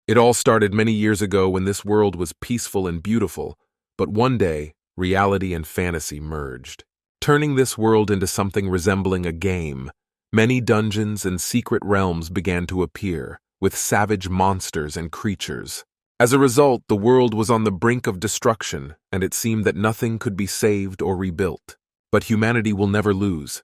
It all started many years ago when this world was peaceful and beautiful, but one day, reality and fantasy merged. Turning this world into something resembling a game, many dungeons and secret realms began to appear, with savage monsters and creatures. As a result, the world was on the brink of destruction, and it seemed that nothing could be saved or rebuilt. But humanity will never lose.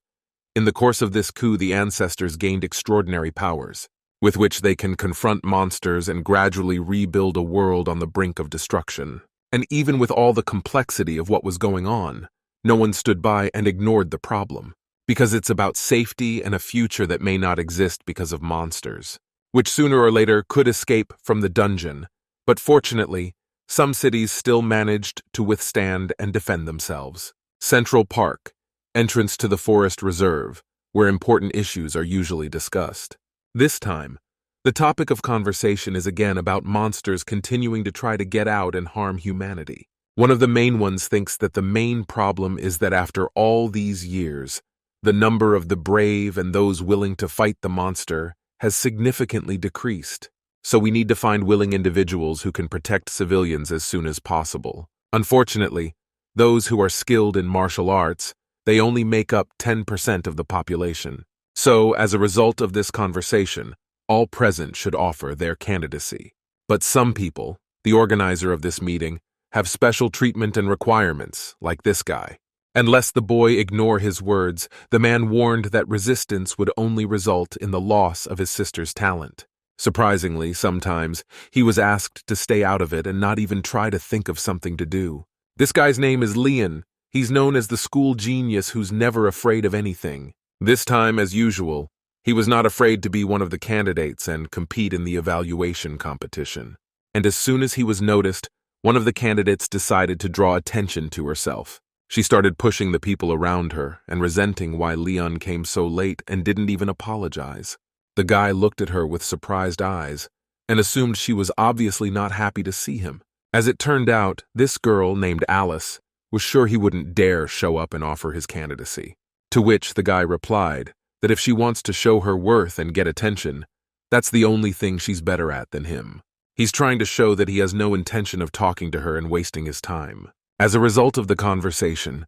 In the course of this coup, the ancestors gained extraordinary powers, with which they can confront monsters and gradually rebuild a world on the brink of destruction. And even with all the complexity of what was going on, no one stood by and ignored the problem, because it's about safety and a future that may not exist because of monsters, which sooner or later could escape from the dungeon. But fortunately, some cities still managed to withstand and defend themselves. Central Park, entrance to the forest reserve, where important issues are usually discussed. This time, the topic of conversation is again about monsters continuing to try to get out and harm humanity. One of the main ones thinks that the main problem is that after all these years, the number of the brave and those willing to fight the monster has significantly decreased. So we need to find willing individuals who can protect civilians as soon as possible. Unfortunately, those who are skilled in martial arts, they only make up 10% of the population. So, as a result of this conversation, all present should offer their candidacy. But some people, the organizer of this meeting, have special treatment and requirements, like this guy. Unless the boy ignore his words, the man warned that resistance would only result in the loss of his sister's talent. Surprisingly, sometimes, he was asked to stay out of it and not even try to think of something to do. This guy's name is Leon. He's known as the school genius who's never afraid of anything. This time, as usual, he was not afraid to be one of the candidates and compete in the evaluation competition. And as soon as he was noticed, one of the candidates decided to draw attention to herself. She started pushing the people around her and resenting why Leon came so late and didn't even apologize. The guy looked at her with surprised eyes and assumed she was obviously not happy to see him. As it turned out, this girl named Alice was sure he wouldn't dare show up and offer his candidacy. To which the guy replied that if she wants to show her worth and get attention, that's the only thing she's better at than him. He's trying to show that he has no intention of talking to her and wasting his time. As a result of the conversation,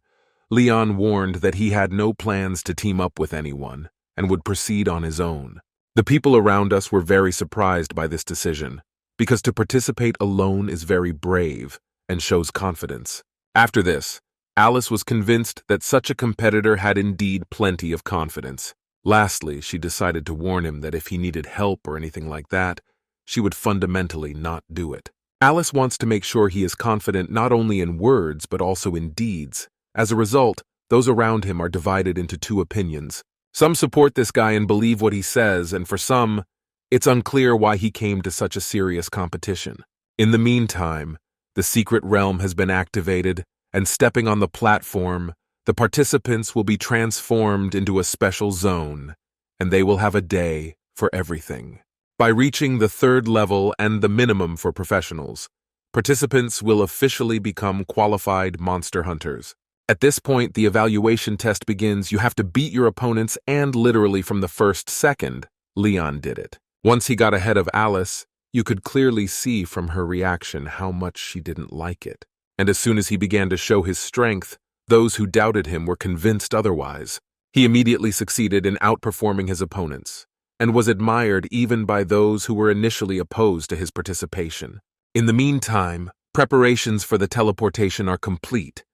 Leon warned that he had no plans to team up with anyone and would proceed on his own. The people around us were very surprised by this decision, because to participate alone is very brave and shows confidence. After this, Alice was convinced that such a competitor had indeed plenty of confidence. Lastly, she decided to warn him that if he needed help or anything like that, she would fundamentally not do it. Alice wants to make sure he is confident not only in words but also in deeds. As a result, those around him are divided into two opinions. Some support this guy and believe what he says, and for some, it's unclear why he came to such a serious competition. In the meantime, the secret realm has been activated, and stepping on the platform, the participants will be transformed into a special zone, and they will have a day for everything. By reaching the third level and the minimum for professionals, participants will officially become qualified monster hunters. At this point, the evaluation test begins. You have to beat your opponents, and literally from the first second, Leon did it. Once he got ahead of Alice, you could clearly see from her reaction how much she didn't like it. And as soon as he began to show his strength, those who doubted him were convinced otherwise. He immediately succeeded in outperforming his opponents, and was admired even by those who were initially opposed to his participation. In the meantime, preparations for the teleportation are complete.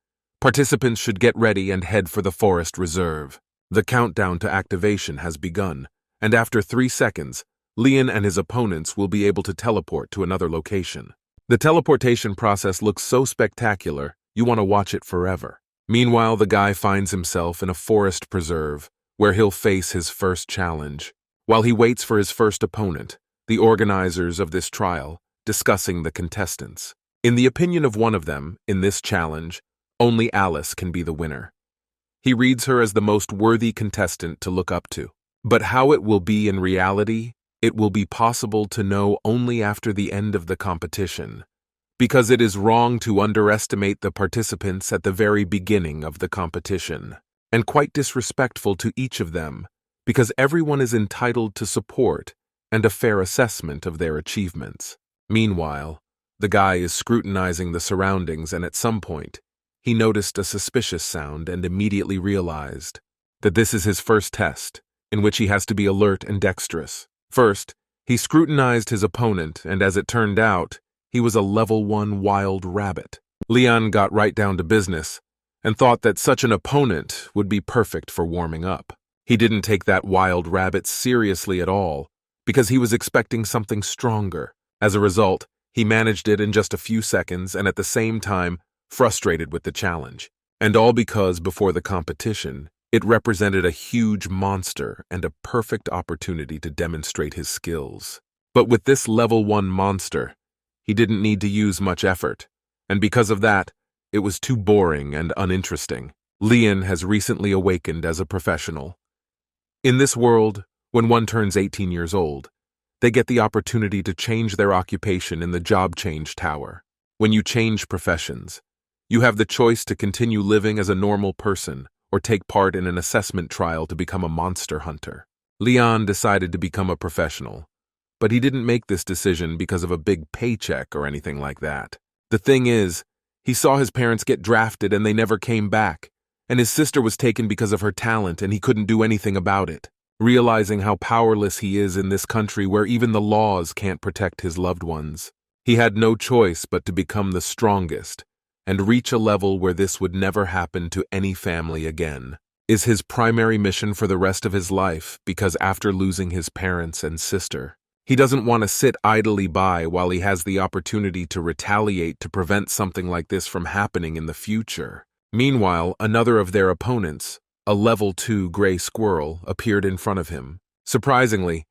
Participants should get ready and head for the forest reserve. The countdown to activation has begun, and after 3 seconds, Leon and his opponents will be able to teleport to another location. The teleportation process looks so spectacular, you want to watch it forever. Meanwhile, the guy finds himself in a forest preserve, where he'll face his first challenge. While he waits for his first opponent, the organizers of this trial discussing the contestants. In the opinion of one of them, in this challenge, only Alice can be the winner. He reads her as the most worthy contestant to look up to. But how it will be in reality, it will be possible to know only after the end of the competition, because it is wrong to underestimate the participants at the very beginning of the competition, and quite disrespectful to each of them, because everyone is entitled to support and a fair assessment of their achievements. Meanwhile, the guy is scrutinizing the surroundings, and at some point, he noticed a suspicious sound and immediately realized that this is his first test, in which he has to be alert and dexterous. First, he scrutinized his opponent, and as it turned out, he was a level 1 wild rabbit. Leon got right down to business and thought that such an opponent would be perfect for warming up. He didn't take that wild rabbit seriously at all, because he was expecting something stronger. As a result, he managed it in just a few seconds and at the same time frustrated with the challenge. And all because before the competition, it represented a huge monster and a perfect opportunity to demonstrate his skills. But with this level 1 monster, he didn't need to use much effort, and because of that, it was too boring and uninteresting. Leon has recently awakened as a professional. In this world, when one turns 18 years old, they get the opportunity to change their occupation in the job change tower. When you change professions, you have the choice to continue living as a normal person or take part in an assessment trial to become a monster hunter. Leon decided to become a professional, but he didn't make this decision because of a big paycheck or anything like that. The thing is, he saw his parents get drafted and they never came back, and his sister was taken because of her talent and he couldn't do anything about it. Realizing how powerless he is in this country where even the laws can't protect his loved ones, he had no choice but to become the strongest and reach a level where this would never happen to any family again. Is his primary mission for the rest of his life, because after losing his parents and sister, he doesn't want to sit idly by while he has the opportunity to retaliate to prevent something like this from happening in the future. Meanwhile, another of their opponents, a level 2 gray squirrel, appeared in front of him. Surprisingly,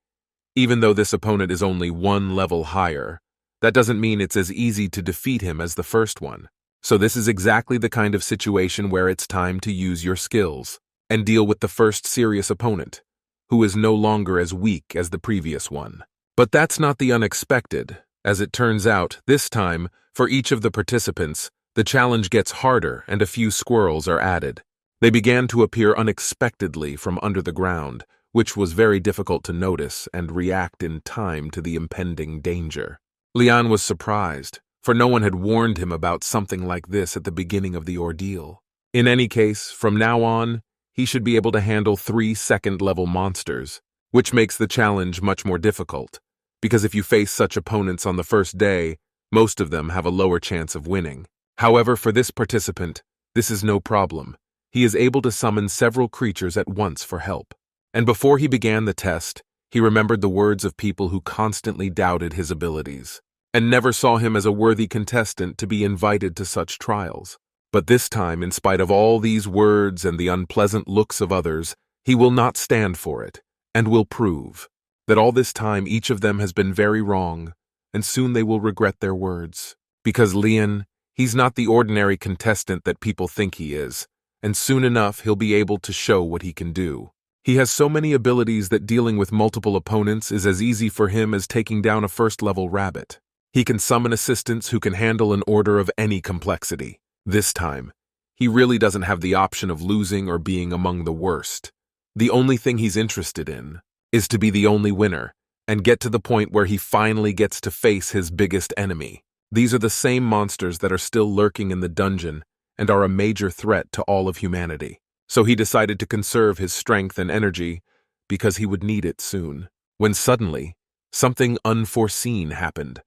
even though this opponent is only 1 level higher, that doesn't mean it's as easy to defeat him as the first one. So this is exactly the kind of situation where it's time to use your skills and deal with the first serious opponent, who is no longer as weak as the previous one. But that's not the unexpected. As it turns out, this time, for each of the participants, the challenge gets harder and a few squirrels are added. They began to appear unexpectedly from under the ground, which was very difficult to notice and react in time to the impending danger. Leon was surprised, for no one had warned him about something like this at the beginning of the ordeal. In any case, from now on, he should be able to handle 3 second-level monsters, which makes the challenge much more difficult, because if you face such opponents on the first day, most of them have a lower chance of winning. However, for this participant, this is no problem. He is able to summon several creatures at once for help. And before he began the test, he remembered the words of people who constantly doubted his abilities, and never saw him as a worthy contestant to be invited to such trials. But this time, in spite of all these words and the unpleasant looks of others, he will not stand for it, and will prove that all this time each of them has been very wrong, and soon they will regret their words. Because Leon, he's not the ordinary contestant that people think he is, and soon enough he'll be able to show what he can do. He has so many abilities that dealing with multiple opponents is as easy for him as taking down a first-level rabbit. He can summon assistants who can handle an order of any complexity. This time, he really doesn't have the option of losing or being among the worst. The only thing he's interested in is to be the only winner and get to the point where he finally gets to face his biggest enemy. These are the same monsters that are still lurking in the dungeon and are a major threat to all of humanity. So he decided to conserve his strength and energy because he would need it soon. When suddenly, something unforeseen happened.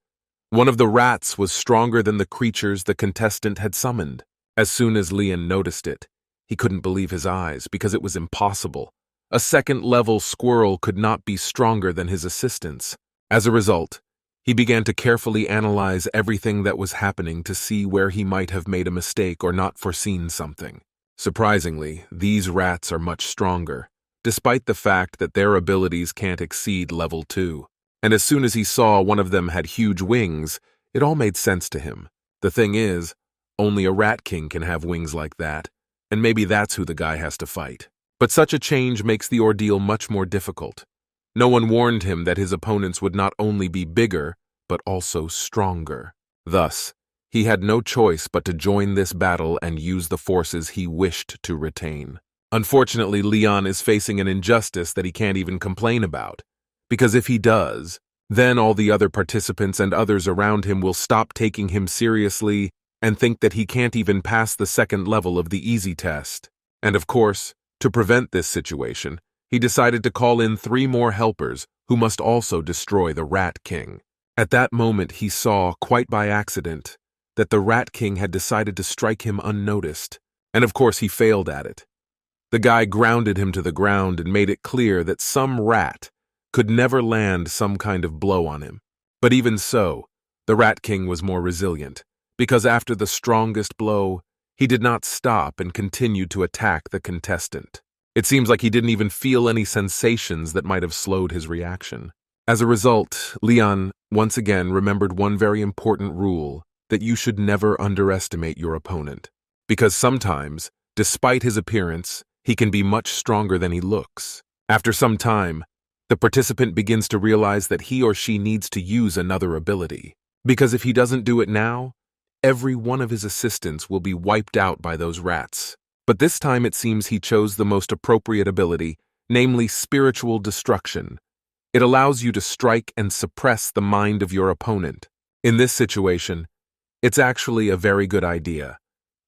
One of the rats was stronger than the creatures the contestant had summoned. As soon as Leon noticed it, he couldn't believe his eyes because it was impossible. A second-level squirrel could not be stronger than his assistants. As a result, he began to carefully analyze everything that was happening to see where he might have made a mistake or not foreseen something. Surprisingly, these rats are much stronger, despite the fact that their abilities can't exceed level 2. And as soon as he saw one of them had huge wings, it all made sense to him. The thing is, only a rat king can have wings like that, and maybe that's who the guy has to fight. But such a change makes the ordeal much more difficult. No one warned him that his opponents would not only be bigger, but also stronger. Thus, he had no choice but to join this battle and use the forces he wished to retain. Unfortunately, Leon is facing an injustice that he can't even complain about, because if he does, Then all the other participants and others around him will stop taking him seriously and think that he can't even pass the second level of the easy test. And of course, to prevent this situation, he decided to call in 3 more helpers who must also destroy the Rat King. At that moment he saw, quite by accident, that the Rat King had decided to strike him unnoticed, and of course he failed at it. The guy grounded him to the ground and made it clear that some rat could never land some kind of blow on him. But even so, the Rat King was more resilient, because after the strongest blow, he did not stop and continued to attack the contestant. It seems like he didn't even feel any sensations that might have slowed his reaction. As a result, Leon once again remembered one very important rule, that you should never underestimate your opponent. Because sometimes, despite his appearance, he can be much stronger than he looks. After some time, the participant begins to realize that he or she needs to use another ability. Because if he doesn't do it now, every one of his assistants will be wiped out by those rats. But this time it seems he chose the most appropriate ability, namely spiritual destruction. It allows you to strike and suppress the mind of your opponent. In this situation, it's actually a very good idea,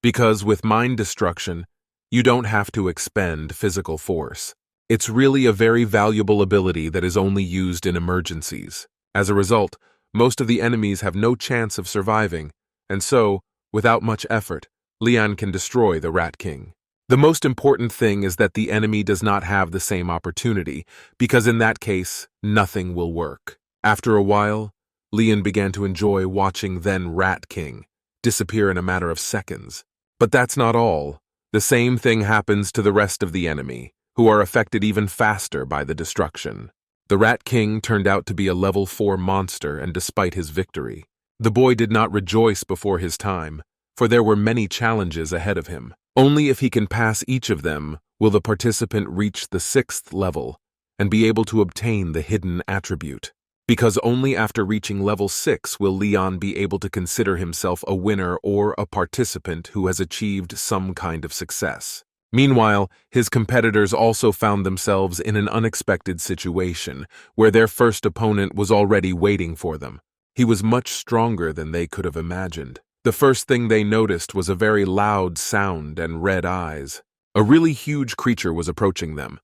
because with mind destruction, you don't have to expend physical force. It's really a very valuable ability that is only used in emergencies. As a result, most of the enemies have no chance of surviving, and so, without much effort, Leon can destroy the Rat King. The most important thing is that the enemy does not have the same opportunity, because in that case, nothing will work. After a while, Leon began to enjoy watching then Rat King disappear in a matter of seconds. But that's not all. The same thing happens to the rest of the enemy, who are affected even faster by the destruction. The Rat King turned out to be a level 4 monster, and despite his victory, the boy did not rejoice before his time, for there were many challenges ahead of him. Only if he can pass each of them will the participant reach the 6th level and be able to obtain the hidden attribute. Because only after reaching level 6 will Leon be able to consider himself a winner or a participant who has achieved some kind of success. Meanwhile, his competitors also found themselves in an unexpected situation, where their first opponent was already waiting for them. He was much stronger than they could have imagined. The first thing they noticed was a very loud sound and red eyes. A really huge creature was approaching them.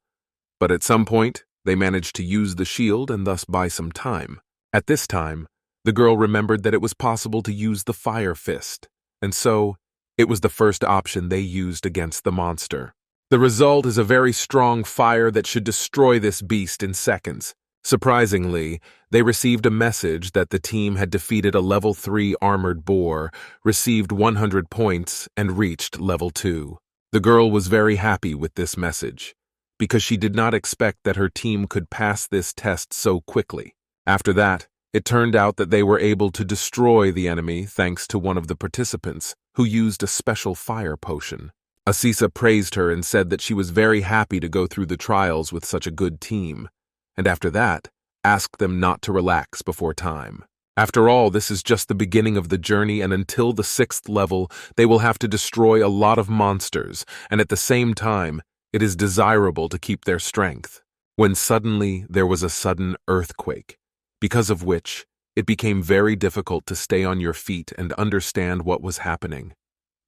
But at some point, they managed to use the shield and thus buy some time. At this time, the girl remembered that it was possible to use the fire fist, and so it was the first option they used against the monster. The result is a very strong fire that should destroy this beast in seconds. Surprisingly, they received a message that the team had defeated a level 3 armored boar, received 100 points, and reached level 2. The girl was very happy with this message, because she did not expect that her team could pass this test so quickly. After that, it turned out that they were able to destroy the enemy thanks to one of the participants, who used a special fire potion. Asisa praised her and said that she was very happy to go through the trials with such a good team, and after that, asked them not to relax before time. After all, this is just the beginning of the journey, and until the 6th level, they will have to destroy a lot of monsters, and at the same time, it is desirable to keep their strength. When suddenly there was a sudden earthquake, because of which it became very difficult to stay on your feet and understand what was happening.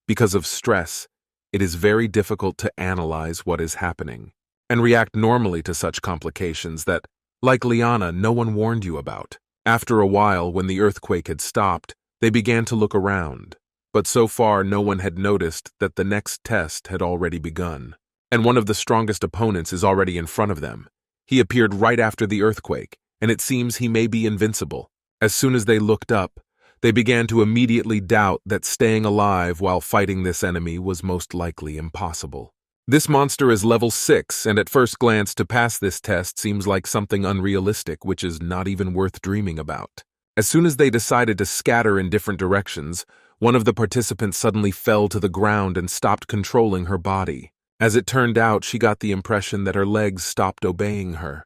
Because of stress, it is very difficult to analyze what is happening and react normally to such complications that, like Liana, no one warned you about. After a while, when the earthquake had stopped, they began to look around, but so far no one had noticed that the next test had already begun, and one of the strongest opponents is already in front of them. He appeared right after the earthquake, and it seems he may be invincible. As soon as they looked up, they began to immediately doubt that staying alive while fighting this enemy was most likely impossible. This monster is level 6, and at first glance to pass this test seems like something unrealistic, which is not even worth dreaming about. As soon as they decided to scatter in different directions, one of the participants suddenly fell to the ground and stopped controlling her body. As it turned out, she got the impression that her legs stopped obeying her.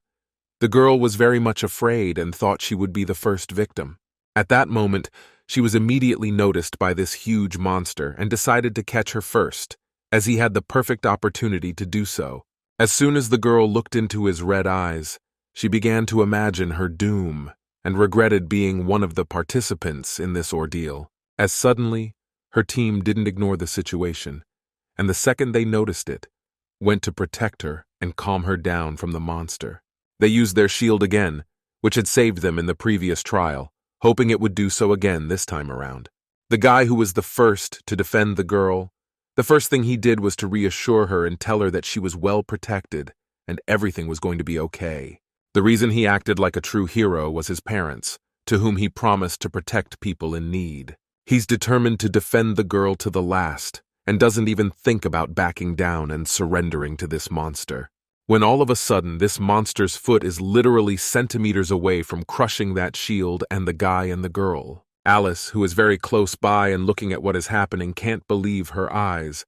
The girl was very much afraid and thought she would be the first victim. At that moment, she was immediately noticed by this huge monster and decided to catch her first, as he had the perfect opportunity to do so. As soon as the girl looked into his red eyes, she began to imagine her doom and regretted being one of the participants in this ordeal, as suddenly her team didn't ignore the situation, and the second they noticed it, went to protect her and calm her down from the monster. They used their shield again, which had saved them in the previous trial, hoping it would do so again this time around. The guy who was the first to defend the girl, the first thing he did was to reassure her and tell her that she was well protected and everything was going to be okay. The reason he acted like a true hero was his parents, to whom he promised to protect people in need. He's determined to defend the girl to the last, and doesn't even think about backing down and surrendering to this monster. When all of a sudden this monster's foot is literally centimeters away from crushing that shield and the guy and the girl. Alice, who is very close by and looking at what is happening, can't believe her eyes,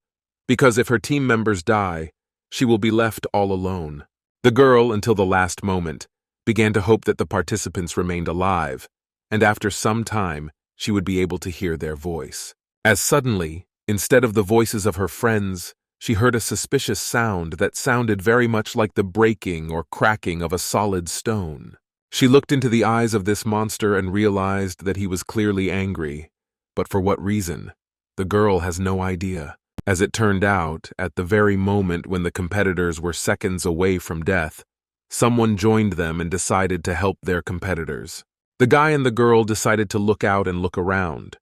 because if her team members die, she will be left all alone. The girl, until the last moment, began to hope that the participants remained alive, and after some time, she would be able to hear their voice. As suddenly, instead of the voices of her friends, she heard a suspicious sound that sounded very much like the breaking or cracking of a solid stone. She looked into the eyes of this monster and realized that he was clearly angry, but for what reason? The girl has no idea. As it turned out, at the very moment when the competitors were seconds away from death, someone joined them and decided to help their competitors. The guy and the girl decided to look out and look around,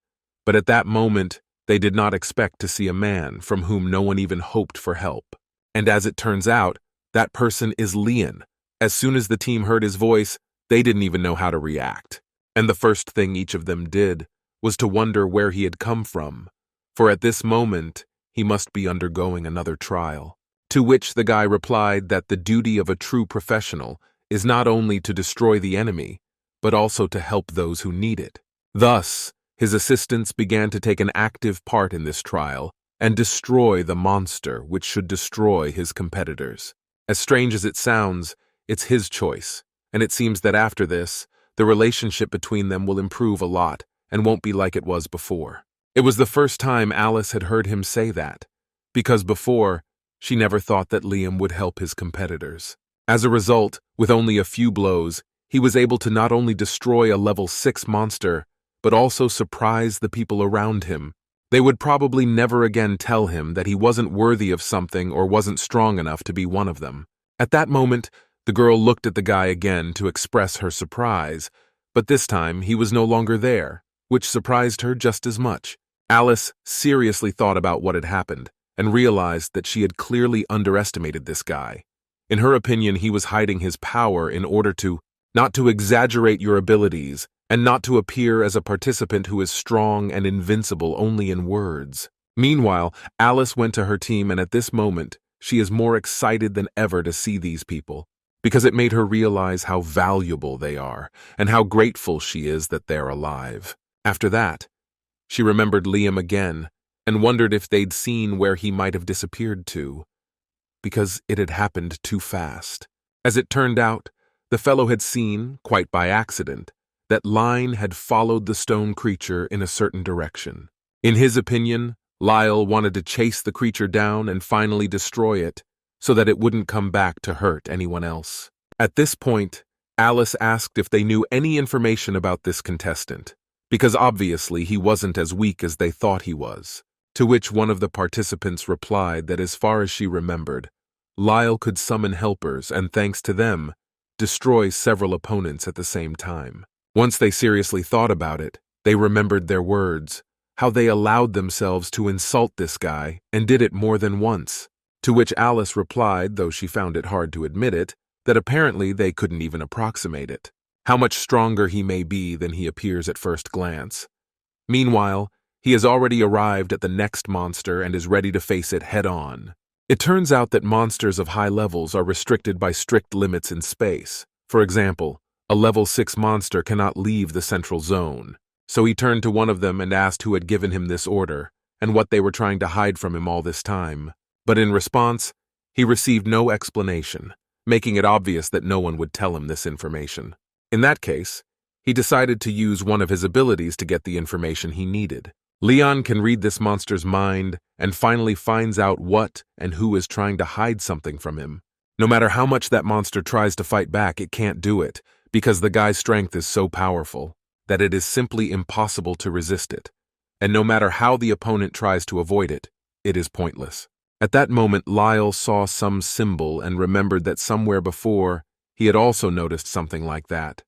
but at that moment, they did not expect to see a man from whom no one even hoped for help. And as it turns out, that person is Leon. As soon as the team heard his voice, they didn't even know how to react. And the first thing each of them did was to wonder where he had come from, for at this moment, he must be undergoing another trial. To which the guy replied that the duty of a true professional is not only to destroy the enemy, but also to help those who need it. Thus, his assistants began to take an active part in this trial and destroy the monster which should destroy his competitors. As strange as it sounds, it's his choice, and it seems that after this, the relationship between them will improve a lot and won't be like it was before. It was the first time Alice had heard him say that, because before, she never thought that Liam would help his competitors. As a result, with only a few blows, he was able to not only destroy a level 6 monster, but also surprise the people around him. They would probably never again tell him that he wasn't worthy of something or wasn't strong enough to be one of them. At that moment, the girl looked at the guy again to express her surprise, but this time he was no longer there, which surprised her just as much. Alice seriously thought about what had happened and realized that she had clearly underestimated this guy. In her opinion, he was hiding his power in order to not to exaggerate your abilities and not to appear as a participant who is strong and invincible only in words. Meanwhile, Alice went to her team, and at this moment, she is more excited than ever to see these people, because it made her realize how valuable they are and how grateful she is that they're alive. After that, she remembered Liam again and wondered if they'd seen where he might have disappeared to, because it had happened too fast. As it turned out, the fellow had seen, quite by accident, that Line had followed the stone creature in a certain direction. In his opinion, Lyle wanted to chase the creature down and finally destroy it, so that it wouldn't come back to hurt anyone else. At this point, Alice asked if they knew any information about this contestant, because obviously he wasn't as weak as they thought he was, to which one of the participants replied that as far as she remembered, Lyle could summon helpers and, thanks to them, destroy several opponents at the same time. Once they seriously thought about it, they remembered their words, how they allowed themselves to insult this guy and did it more than once, to which Alice replied, though she found it hard to admit it, that apparently they couldn't even approximate it. How much stronger he may be than he appears at first glance. Meanwhile, he has already arrived at the next monster and is ready to face it head-on. It turns out that monsters of high levels are restricted by strict limits in space. For example, a level 6 monster cannot leave the central zone, so he turned to one of them and asked who had given him this order and what they were trying to hide from him all this time. But in response, he received no explanation, making it obvious that no one would tell him this information. In that case, he decided to use one of his abilities to get the information he needed. Leon can read this monster's mind and finally finds out what and who is trying to hide something from him. No matter how much that monster tries to fight back, it can't do it, because the guy's strength is so powerful that it is simply impossible to resist it, and no matter how the opponent tries to avoid it, it is pointless. At that moment, Lyle saw some symbol and remembered that somewhere before he had also noticed something like that.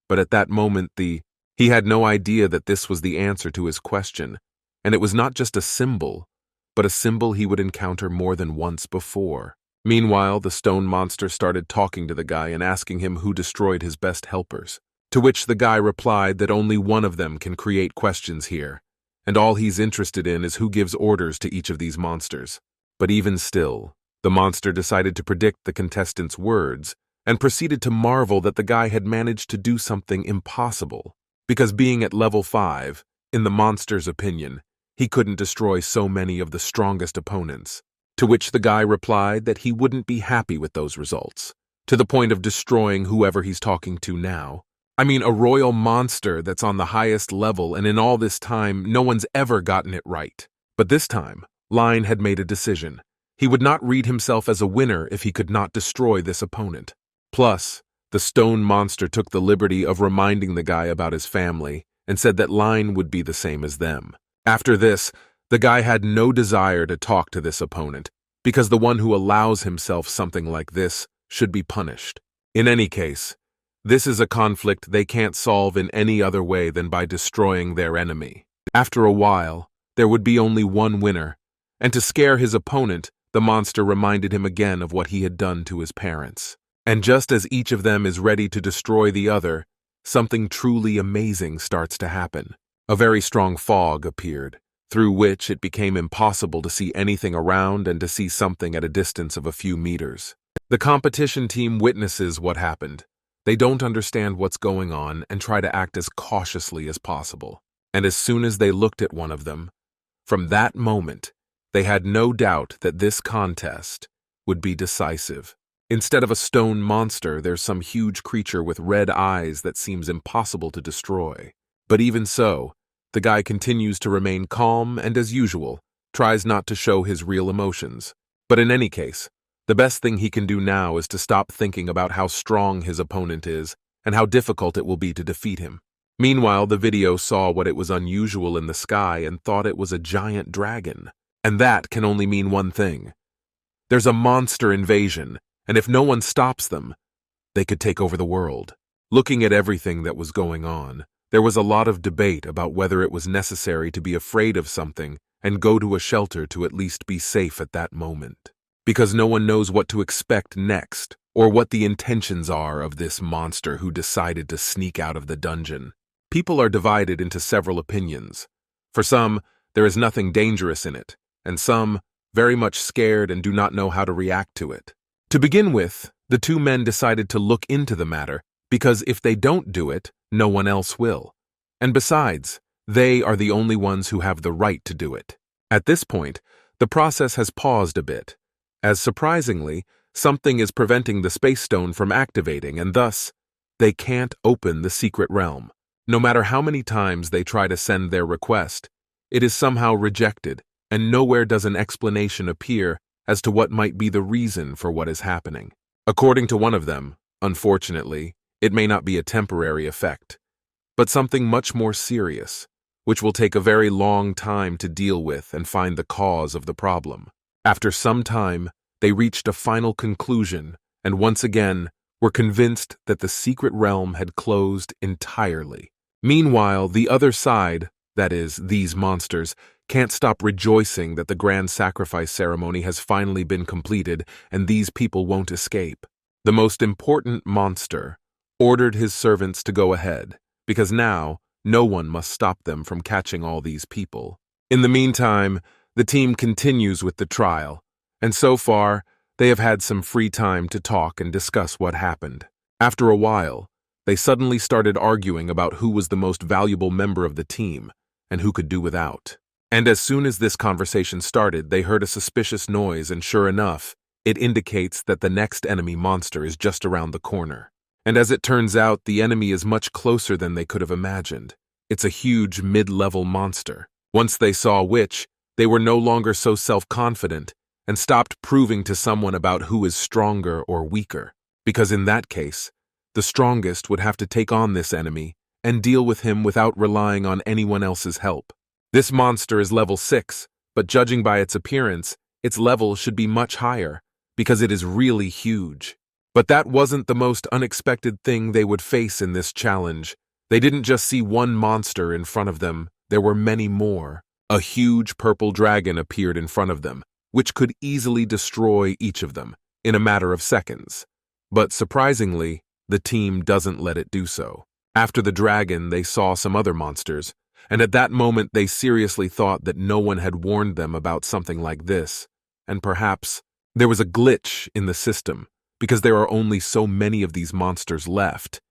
But at that moment, he had no idea that this was the answer to his question, and it was not just a symbol, but a symbol he would encounter more than once before. Meanwhile, the stone monster started talking to the guy and asking him who destroyed his best helpers, to which the guy replied that only one of them can create questions here, and all he's interested in is who gives orders to each of these monsters. But even still, the monster decided to predict the contestant's words and proceeded to marvel that the guy had managed to do something impossible, because being at level 5, in the monster's opinion, he couldn't destroy so many of the strongest opponents. To which the guy replied that he wouldn't be happy with those results, to the point of destroying whoever he's talking to now. I mean, a royal monster that's on the highest level, and in all this time, no one's ever gotten it right. But this time, Line had made a decision. He would not read himself as a winner if he could not destroy this opponent. Plus, the stone monster took the liberty of reminding the guy about his family and said that Line would be the same as them. After this, the guy had no desire to talk to this opponent, because the one who allows himself something like this should be punished. In any case, this is a conflict they can't solve in any other way than by destroying their enemy. After a while, there would be only one winner, and to scare his opponent, the monster reminded him again of what he had done to his parents. And just as each of them is ready to destroy the other, something truly amazing starts to happen. A very strong fog appeared, through which it became impossible to see anything around and to see something at a distance of a few meters. The competition team witnesses what happened. They don't understand what's going on and try to act as cautiously as possible. And as soon as they looked at one of them, from that moment, they had no doubt that this contest would be decisive. Instead of a stone monster, there's some huge creature with red eyes that seems impossible to destroy. But even so, the guy continues to remain calm and, as usual, tries not to show his real emotions. But in any case, the best thing he can do now is to stop thinking about how strong his opponent is and how difficult it will be to defeat him. Meanwhile, the video saw what it was unusual in the sky and thought it was a giant dragon. And that can only mean one thing. There's a monster invasion, and if no one stops them, they could take over the world. Looking at everything that was going on, there was a lot of debate about whether it was necessary to be afraid of something and go to a shelter to at least be safe at that moment. Because no one knows what to expect next, or what the intentions are of this monster who decided to sneak out of the dungeon. People are divided into several opinions. For some, there is nothing dangerous in it, and some, very much scared and do not know how to react to it. To begin with, the two men decided to look into the matter, because if they don't do it, no one else will. And besides, they are the only ones who have the right to do it. At this point, the process has paused a bit, as surprisingly, something is preventing the space stone from activating, and thus, they can't open the secret realm. No matter how many times they try to send their request, it is somehow rejected, and nowhere does an explanation appear as to what might be the reason for what is happening. According to one of them, unfortunately, it may not be a temporary effect, but something much more serious, which will take a very long time to deal with and find the cause of the problem. After some time, they reached a final conclusion and once again were convinced that the secret realm had closed entirely. Meanwhile, the other side, that is, these monsters, can't stop rejoicing that the grand sacrifice ceremony has finally been completed and these people won't escape. The most important monster ordered his servants to go ahead, because now no one must stop them from catching all these people. In the meantime, the team continues with the trial, and so far, they have had some free time to talk and discuss what happened. After a while, they suddenly started arguing about who was the most valuable member of the team and who could do without. And as soon as this conversation started, they heard a suspicious noise, and sure enough, it indicates that the next enemy monster is just around the corner. And as it turns out, the enemy is much closer than they could have imagined. It's a huge mid-level monster. Once they saw which, they were no longer so self-confident and stopped proving to someone about who is stronger or weaker, because in that case, The strongest would have to take on this enemy and deal with him without relying on anyone else's help. This monster is level 6, but judging by its appearance, its level should be much higher, because it is really huge. But that wasn't the most unexpected thing they would face in this challenge. They didn't just see one monster in front of them, there were many more. A huge purple dragon appeared in front of them, which could easily destroy each of them in a matter of seconds. But surprisingly, the team doesn't let it do so. After the dragon, they saw some other monsters, and at that moment they seriously thought that no one had warned them about something like this, and perhaps there was a glitch in the system, because there are only so many of these monsters left,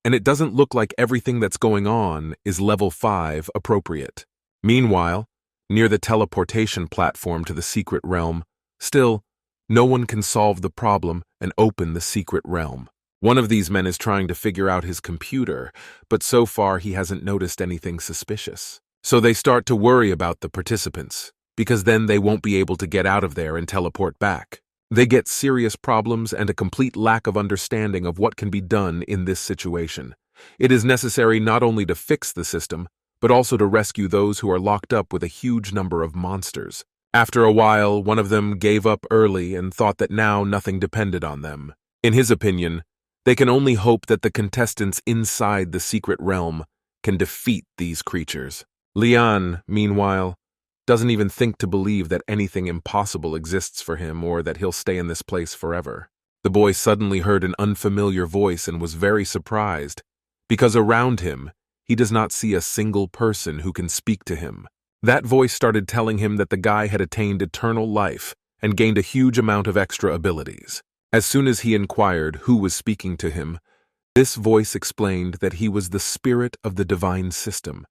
and it doesn't look like everything that's going on is level 5 appropriate. Meanwhile, near the teleportation platform to the secret realm, still, no one can solve the problem and open the secret realm. One of these men is trying to figure out his computer, but so far he hasn't noticed anything suspicious. So they start to worry about the participants, because then they won't be able to get out of there and teleport back. They get serious problems and a complete lack of understanding of what can be done in this situation. It is necessary not only to fix the system, but also to rescue those who are locked up with a huge number of monsters. After a while, one of them gave up early and thought that now nothing depended on them. In his opinion, they can only hope that the contestants inside the secret realm can defeat these creatures. Lian, meanwhile, doesn't even think to believe that anything impossible exists for him or that he'll stay in this place forever. The boy suddenly heard an unfamiliar voice and was very surprised, because around him, he does not see a single person who can speak to him. That voice started telling him that the guy had attained eternal life and gained a huge amount of extra abilities. As soon as he inquired who was speaking to him, this voice explained that he was the spirit of the divine system.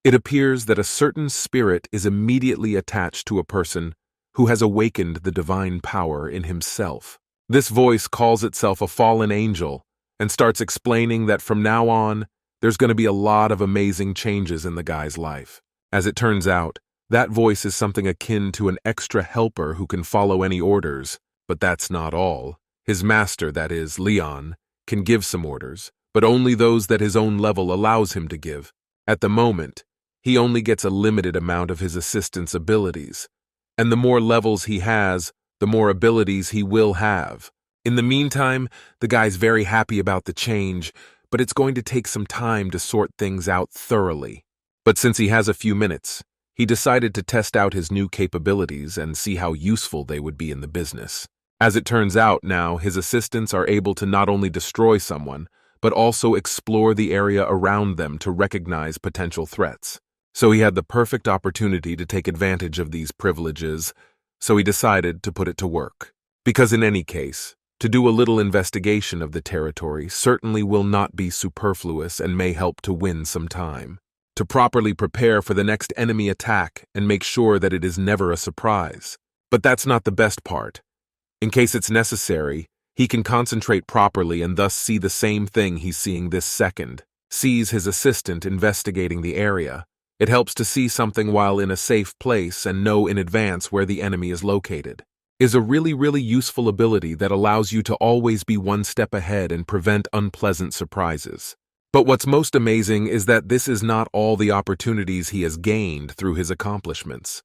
It appears that a certain spirit is immediately attached to a person who has awakened the divine power in himself. This voice calls itself a fallen angel and starts explaining that from now on, there's going to be a lot of amazing changes in the guy's life. As it turns out, that voice is something akin to an extra helper who can follow any orders. But that's not all. His master, that is, Leon, can give some orders, but only those that his own level allows him to give. At the moment, he only gets a limited amount of his assistant's abilities, and the more levels he has, the more abilities he will have. In the meantime, the guy's very happy about the change, but it's going to take some time to sort things out thoroughly. But since he has a few minutes, he decided to test out his new capabilities and see how useful they would be in the business. As it turns out now, his assistants are able to not only destroy someone, but also explore the area around them to recognize potential threats. So he had the perfect opportunity to take advantage of these privileges, so he decided to put it to work. Because in any case, to do a little investigation of the territory certainly will not be superfluous and may help to win some time. To properly prepare for the next enemy attack and make sure that it is never a surprise. But that's not the best part. In case it's necessary, he can concentrate properly and thus see the same thing he's seeing this second. Sees his assistant investigating the area. It helps to see something while in a safe place and know in advance where the enemy is located. Is a really useful ability that allows you to always be one step ahead and prevent unpleasant surprises. But what's most amazing is that this is not all the opportunities he has gained through his accomplishments.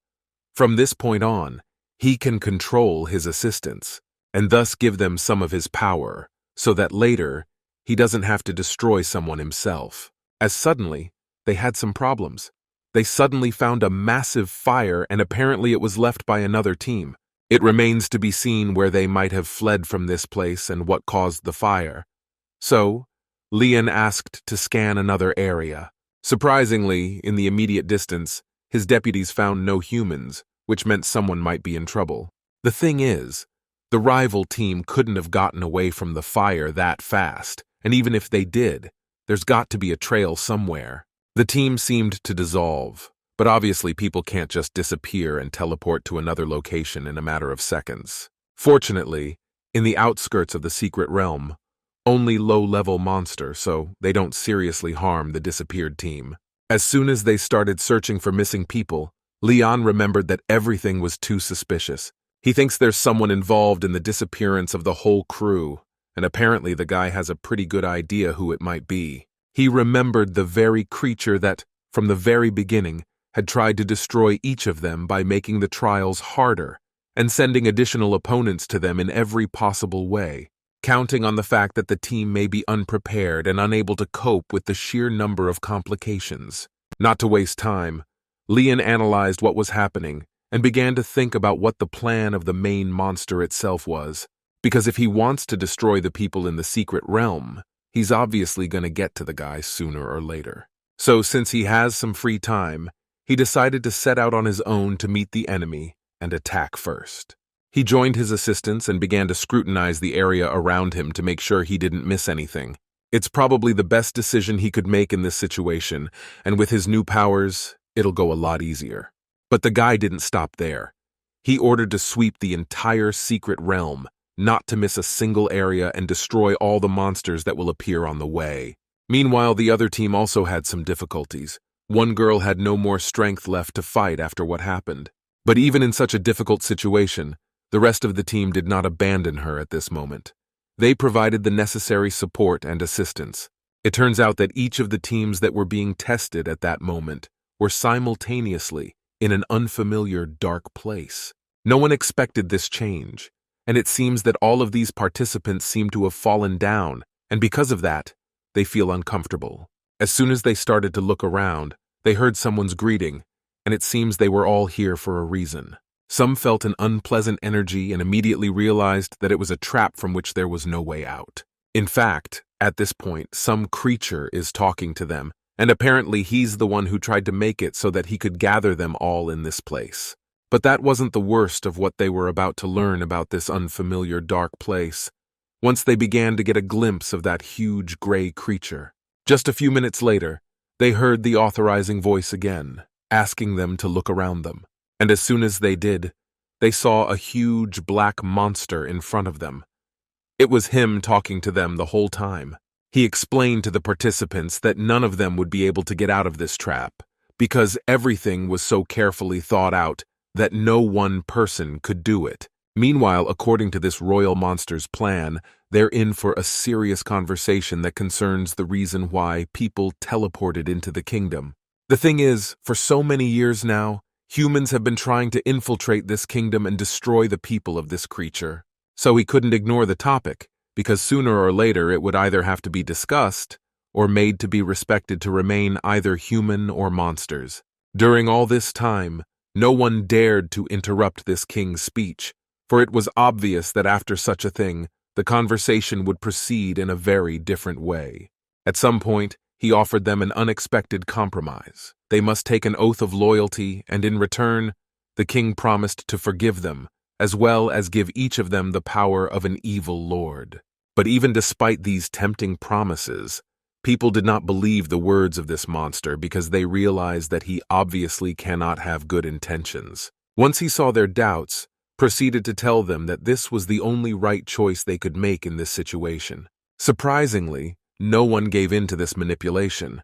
From this point on, he can control his assistants, and thus give them some of his power, so that later, he doesn't have to destroy someone himself. As suddenly, they had some problems. They suddenly found a massive fire, and apparently it was left by another team. It remains to be seen where they might have fled from this place and what caused the fire. So, Lian asked to scan another area. Surprisingly, in the immediate distance, his deputies found no humans, which meant someone might be in trouble. The thing is, the rival team couldn't have gotten away from the fire that fast, and even if they did, there's got to be a trail somewhere. The team seemed to dissolve, but obviously people can't just disappear and teleport to another location in a matter of seconds. Fortunately, in the outskirts of the secret realm, only low-level monsters, so they don't seriously harm the disappeared team. As soon as they started searching for missing people, Leon remembered that everything was too suspicious. He thinks there's someone involved in the disappearance of the whole crew, and apparently the guy has a pretty good idea who it might be. He remembered the very creature that, from the very beginning, had tried to destroy each of them by making the trials harder and sending additional opponents to them in every possible way, counting on the fact that the team may be unprepared and unable to cope with the sheer number of complications. Not to waste time, Leon analyzed what was happening and began to think about what the plan of the main monster itself was, because if he wants to destroy the people in the secret realm, he's obviously going to get to the guy sooner or later. So since he has some free time, he decided to set out on his own to meet the enemy and attack first. He joined his assistants and began to scrutinize the area around him to make sure he didn't miss anything. It's probably the best decision he could make in this situation, and with his new powers, it'll go a lot easier. But the guy didn't stop there. He ordered to sweep the entire secret realm, not to miss a single area and destroy all the monsters that will appear on the way. Meanwhile, the other team also had some difficulties. One girl had no more strength left to fight after what happened. But even in such a difficult situation, the rest of the team did not abandon her at this moment. They provided the necessary support and assistance. It turns out that each of the teams that were being tested at that moment were simultaneously in an unfamiliar dark place. No one expected this change, and it seems that all of these participants seem to have fallen down, and because of that, they feel uncomfortable. As soon as they started to look around, they heard someone's greeting, and it seems they were all here for a reason. Some felt an unpleasant energy and immediately realized that it was a trap from which there was no way out. In fact, at this point, some creature is talking to them, and apparently he's the one who tried to make it so that he could gather them all in this place. But that wasn't the worst of what they were about to learn about this unfamiliar dark place. Once they began to get a glimpse of that huge gray creature, just a few minutes later, they heard the authorizing voice again, asking them to look around them. And as soon as they did, they saw a huge black monster in front of them. It was him talking to them the whole time. He explained to the participants that none of them would be able to get out of this trap, because everything was so carefully thought out that no one person could do it. Meanwhile, according to this royal monster's plan, they're in for a serious conversation that concerns the reason why people teleported into the kingdom. The thing is, for so many years now, humans have been trying to infiltrate this kingdom and destroy the people of this creature. So he couldn't ignore the topic, because sooner or later it would either have to be discussed or made to be respected to remain either human or monsters. During all this time, no one dared to interrupt this king's speech, for it was obvious that after such a thing, the conversation would proceed in a very different way. At some point, he offered them an unexpected compromise. They must take an oath of loyalty, and in return, the king promised to forgive them, as well as give each of them the power of an evil lord. But even despite these tempting promises, people did not believe the words of this monster because they realized that he obviously cannot have good intentions. Once he saw their doubts, proceeded to tell them that this was the only right choice they could make in this situation. Surprisingly, no one gave in to this manipulation.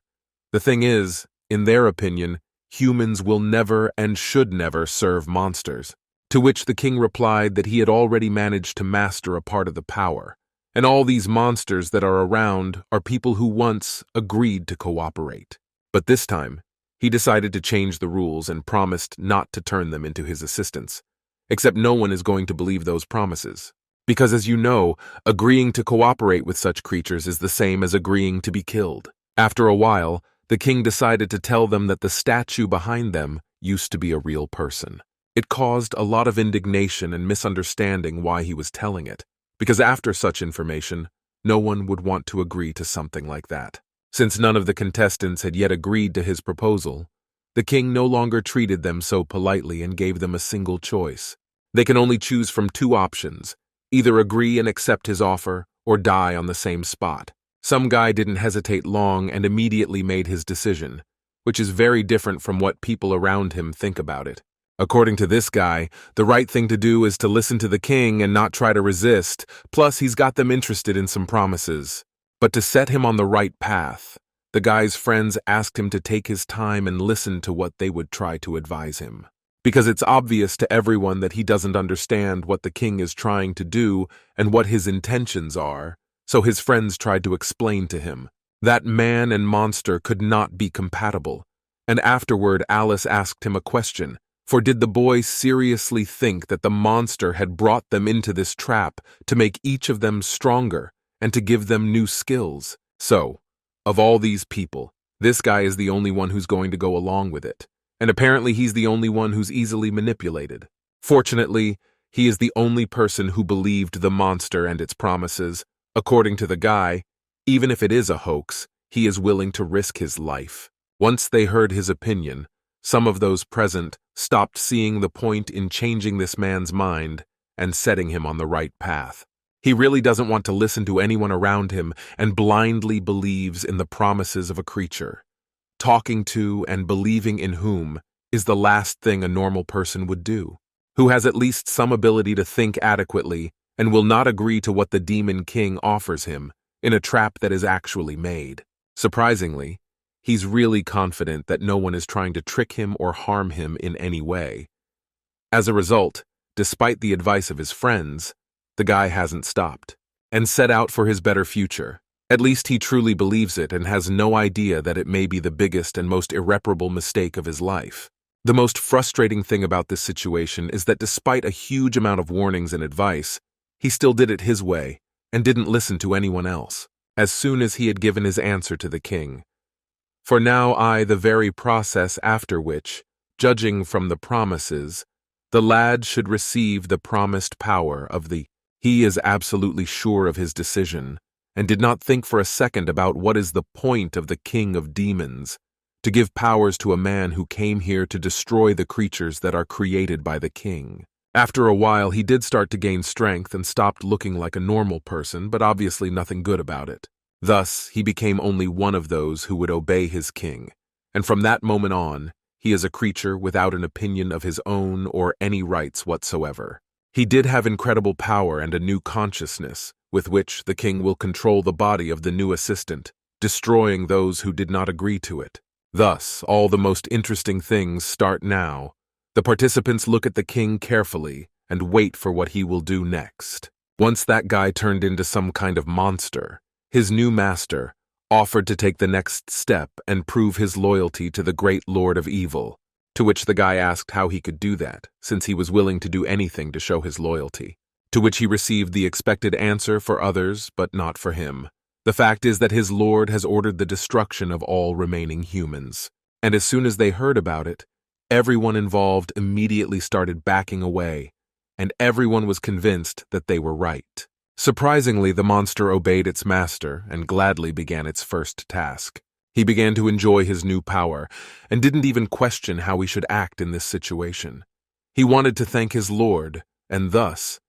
The thing is, in their opinion, humans will never and should never serve monsters. To which the king replied that he had already managed to master a part of the power, and all these monsters that are around are people who once agreed to cooperate. But this time, he decided to change the rules and promised not to turn them into his assistants. Except no one is going to believe those promises. Because as you know, agreeing to cooperate with such creatures is the same as agreeing to be killed. After a while, the king decided to tell them that the statue behind them used to be a real person. It caused a lot of indignation and misunderstanding why he was telling it, because after such information, no one would want to agree to something like that. Since none of the contestants had yet agreed to his proposal, the king no longer treated them so politely and gave them a single choice. They can only choose from two options: either agree and accept his offer, or die on the same spot. Some guy didn't hesitate long and immediately made his decision, which is very different from what people around him think about it. According to this guy, the right thing to do is to listen to the king and not try to resist, plus he's got them interested in some promises. But to set him on the right path, the guy's friends asked him to take his time and listen to what they would try to advise him. Because it's obvious to everyone that he doesn't understand what the king is trying to do and what his intentions are, so his friends tried to explain to him that man and monster could not be compatible. And afterward, Alice asked him a question, for did the boy seriously think that the monster had brought them into this trap to make each of them stronger and to give them new skills? So, of all these people, this guy is the only one who's going to go along with it, and apparently he's the only one who's easily manipulated. Fortunately, he is the only person who believed the monster and its promises. According to the guy, even if it is a hoax, he is willing to risk his life. Once they heard his opinion, some of those present stopped seeing the point in changing this man's mind and setting him on the right path. He really doesn't want to listen to anyone around him and blindly believes in the promises of a creature. Talking to and believing in whom is the last thing a normal person would do, who has at least some ability to think adequately and will not agree to what the Demon King offers him in a trap that is actually made. Surprisingly, he's really confident that no one is trying to trick him or harm him in any way. As a result, despite the advice of his friends, the guy hasn't stopped and set out for his better future. At least he truly believes it and has no idea that it may be the biggest and most irreparable mistake of his life. The most frustrating thing about this situation is that despite a huge amount of warnings and advice, he still did it his way and didn't listen to anyone else, as soon as he had given his answer to the king. For now the very process after which, judging from the promises, the lad should receive the promised power of the. He is absolutely sure of his decision, and did not think for a second about what is the point of the king of demons, to give powers to a man who came here to destroy the creatures that are created by the king. After a while, he did start to gain strength and stopped looking like a normal person, but obviously nothing good about it. Thus, he became only one of those who would obey his king, and from that moment on, he is a creature without an opinion of his own or any rights whatsoever. He did have incredible power and a new consciousness, with which the king will control the body of the new assistant, destroying those who did not agree to it. Thus, all the most interesting things start now. The participants look at the king carefully and wait for what he will do next. Once that guy turned into some kind of monster, his new master offered to take the next step and prove his loyalty to the great Lord of Evil, to which the guy asked how he could do that, since he was willing to do anything to show his loyalty. To which he received the expected answer for others, but not for him. The fact is that his lord has ordered the destruction of all remaining humans. And as soon as they heard about it, everyone involved immediately started backing away, and everyone was convinced that they were right. Surprisingly, the monster obeyed its master and gladly began its first task. He began to enjoy his new power and didn't even question how he should act in this situation. He wanted to thank his lord, and thus,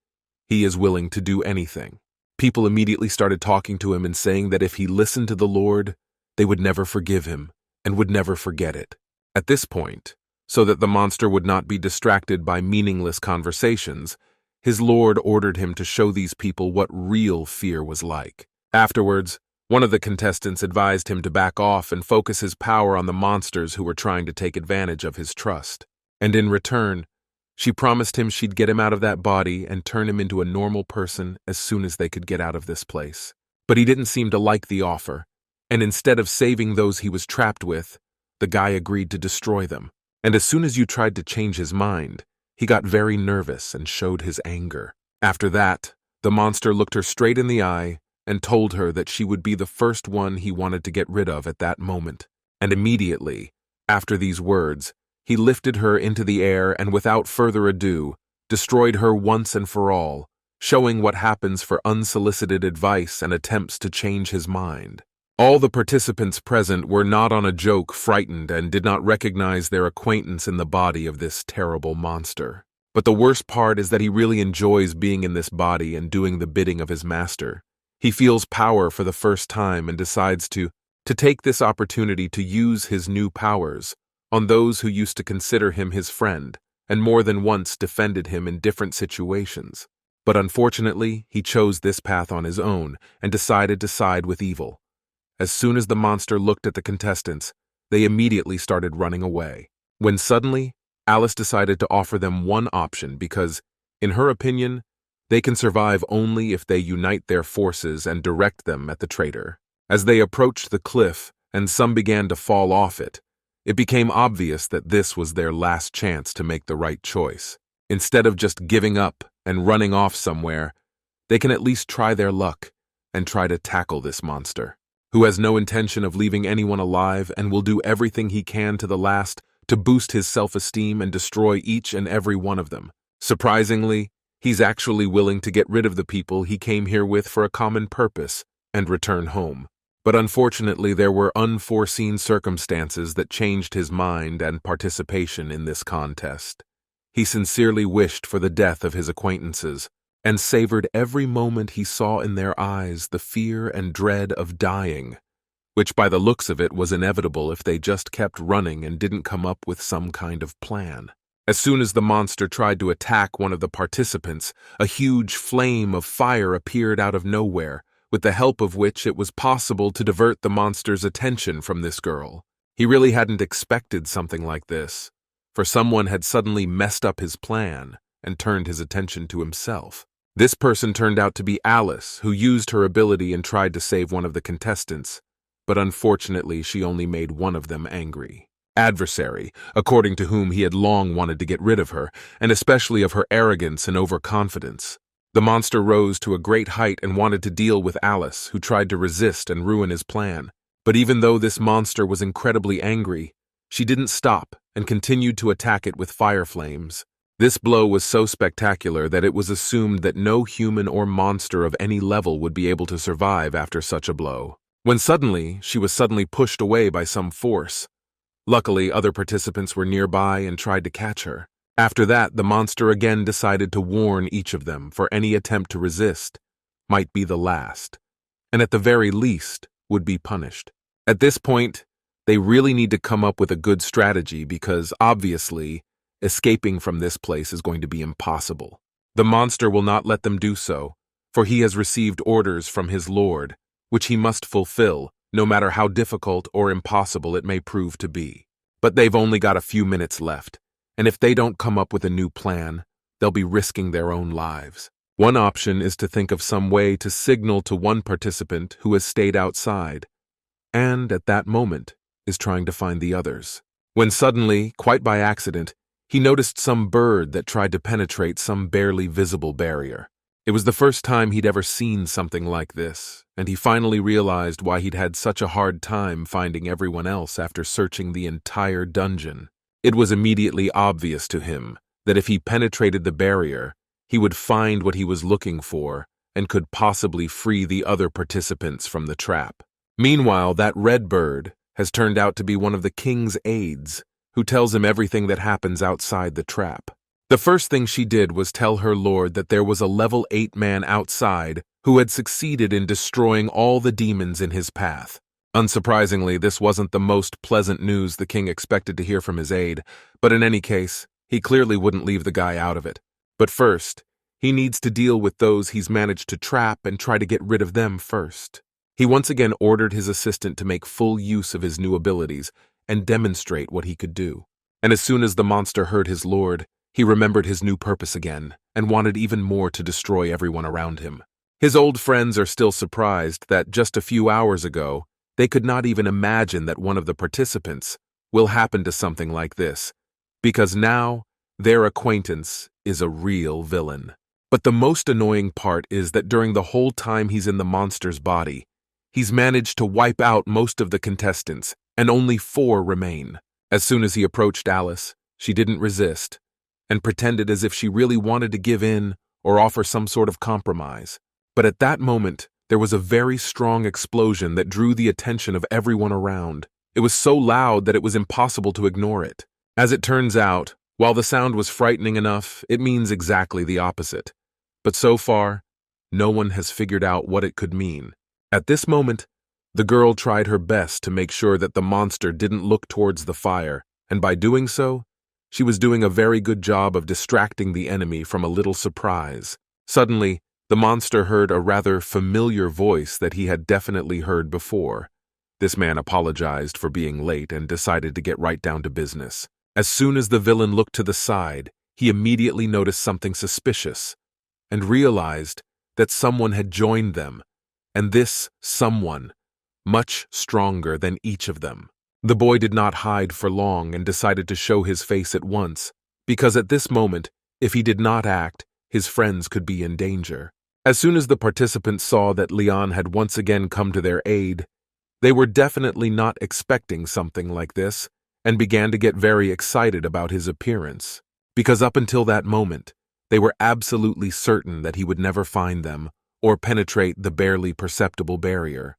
he is willing to do anything. People immediately started talking to him and saying that if he listened to the Lord, they would never forgive him and would never forget it. At this point, so that the monster would not be distracted by meaningless conversations, his lord ordered him to show these people what real fear was like. Afterwards, one of the contestants advised him to back off and focus his power on the monsters who were trying to take advantage of his trust. And in return, she promised him she'd get him out of that body and turn him into a normal person as soon as they could get out of this place. But he didn't seem to like the offer, and instead of saving those he was trapped with, the guy agreed to destroy them. And as soon as you tried to change his mind, he got very nervous and showed his anger. After that, the monster looked her straight in the eye and told her that she would be the first one he wanted to get rid of at that moment. And immediately, after these words, he lifted her into the air and without further ado, destroyed her once and for all, showing what happens for unsolicited advice and attempts to change his mind. All the participants present were not on a joke frightened and did not recognize their acquaintance in the body of this terrible monster. But the worst part is that he really enjoys being in this body and doing the bidding of his master. He feels power for the first time and decides to take this opportunity to use his new powers on those who used to consider him his friend and more than once defended him in different situations. But unfortunately, he chose this path on his own and decided to side with evil. As soon as the monster looked at the contestants, they immediately started running away. When suddenly, Alice decided to offer them one option because, in her opinion, They can survive only if they unite their forces and direct them at the traitor. As they approached the cliff and some began to fall off it, it became obvious that this was their last chance to make the right choice. Instead of just giving up and running off somewhere, they can at least try their luck and try to tackle this monster, who has no intention of leaving anyone alive and will do everything he can to the last to boost his self-esteem and destroy each and every one of them. Surprisingly, he's actually willing to get rid of the people he came here with for a common purpose and return home. But unfortunately, there were unforeseen circumstances that changed his mind and participation in this contest. He sincerely wished for the death of his acquaintances and savored every moment he saw in their eyes the fear and dread of dying, which by the looks of it was inevitable if they just kept running and didn't come up with some kind of plan. As soon as the monster tried to attack one of the participants, a huge flame of fire appeared out of nowhere, with the help of which it was possible to divert the monster's attention from this girl. He really hadn't expected something like this, for someone had suddenly messed up his plan and turned his attention to himself. This person turned out to be Alice, who used her ability and tried to save one of the contestants, but unfortunately she only made one of them angry. Adversary, according to whom he had long wanted to get rid of her, and especially of her arrogance and overconfidence. The monster rose to a great height and wanted to deal with Alice, who tried to resist and ruin his plan. But even though this monster was incredibly angry, she didn't stop and continued to attack it with fire flames. This blow was so spectacular that it was assumed that no human or monster of any level would be able to survive after such a blow. When she was suddenly pushed away by some force. Luckily, other participants were nearby and tried to catch her. After that, the monster again decided to warn each of them, for any attempt to resist might be the last, and at the very least would be punished. At this point, they really need to come up with a good strategy because, obviously, escaping from this place is going to be impossible. The monster will not let them do so, for he has received orders from his lord, which he must fulfill, no matter how difficult or impossible it may prove to be. But they've only got a few minutes left, and if they don't come up with a new plan, they'll be risking their own lives. One option is to think of some way to signal to one participant who has stayed outside, and at that moment is trying to find the others. When suddenly, quite by accident, he noticed some bird that tried to penetrate some barely visible barrier. It was the first time he'd ever seen something like this, and he finally realized why he'd had such a hard time finding everyone else after searching the entire dungeon. It was immediately obvious to him that if he penetrated the barrier, he would find what he was looking for and could possibly free the other participants from the trap. Meanwhile, that red bird has turned out to be one of the king's aides, who tells him everything that happens outside the trap. The first thing she did was tell her lord that there was a level 8 man outside who had succeeded in destroying all the demons in his path. Unsurprisingly, this wasn't the most pleasant news the king expected to hear from his aide, but in any case, he clearly wouldn't leave the guy out of it. But first, he needs to deal with those he's managed to trap and try to get rid of them first. He once again ordered his assistant to make full use of his new abilities and demonstrate what he could do. And as soon as the monster heard his lord, he remembered his new purpose again and wanted even more to destroy everyone around him. His old friends are still surprised that just a few hours ago, they could not even imagine that one of the participants will happen to something like this, because now their acquaintance is a real villain. But the most annoying part is that during the whole time he's in the monster's body, he's managed to wipe out most of the contestants, and only 4 remain. As soon as he approached Alice, she didn't resist, and pretended as if she really wanted to give in or offer some sort of compromise. But at that moment, there was a very strong explosion that drew the attention of everyone around. It was so loud that it was impossible to ignore it. As it turns out, while the sound was frightening enough, it means exactly the opposite. But so far, no one has figured out what it could mean. At this moment, the girl tried her best to make sure that the monster didn't look towards the fire, and by doing so, she was doing a very good job of distracting the enemy from a little surprise. Suddenly, the monster heard a rather familiar voice that he had definitely heard before. This man apologized for being late and decided to get right down to business. As soon as the villain looked to the side, he immediately noticed something suspicious. and realized that someone had joined them, and this someone much stronger than each of them. The boy did not hide for long and decided to show his face at once, because at this moment, if he did not act, his friends could be in danger. As soon as the participants saw that Leon had once again come to their aid, they were definitely not expecting something like this and began to get very excited about his appearance, because up until that moment, they were absolutely certain that he would never find them or penetrate the barely perceptible barrier.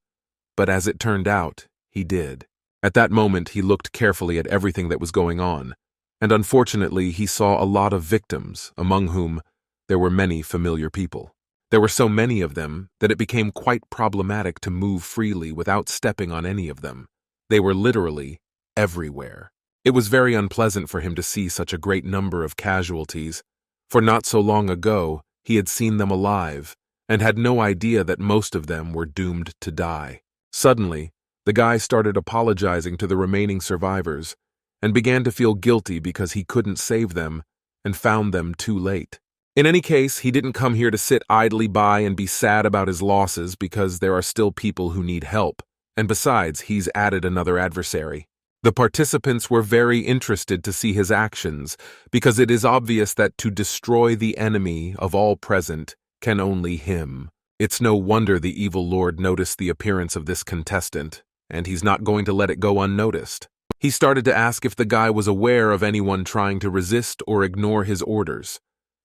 But as it turned out, he did. At that moment, he looked carefully at everything that was going on, and unfortunately, he saw a lot of victims, among whom there were many familiar people. There were so many of them that it became quite problematic to move freely without stepping on any of them. They were literally everywhere. It was very unpleasant for him to see such a great number of casualties, for not so long ago he had seen them alive and had no idea that most of them were doomed to die. Suddenly, the guy started apologizing to the remaining survivors and began to feel guilty because he couldn't save them and found them too late. In any case, he didn't come here to sit idly by and be sad about his losses because there are still people who need help, and besides, he's added another adversary. The participants were very interested to see his actions because it is obvious that to destroy the enemy of all present can only him. It's no wonder the evil lord noticed the appearance of this contestant, and he's not going to let it go unnoticed. He started to ask if the guy was aware of anyone trying to resist or ignore his orders,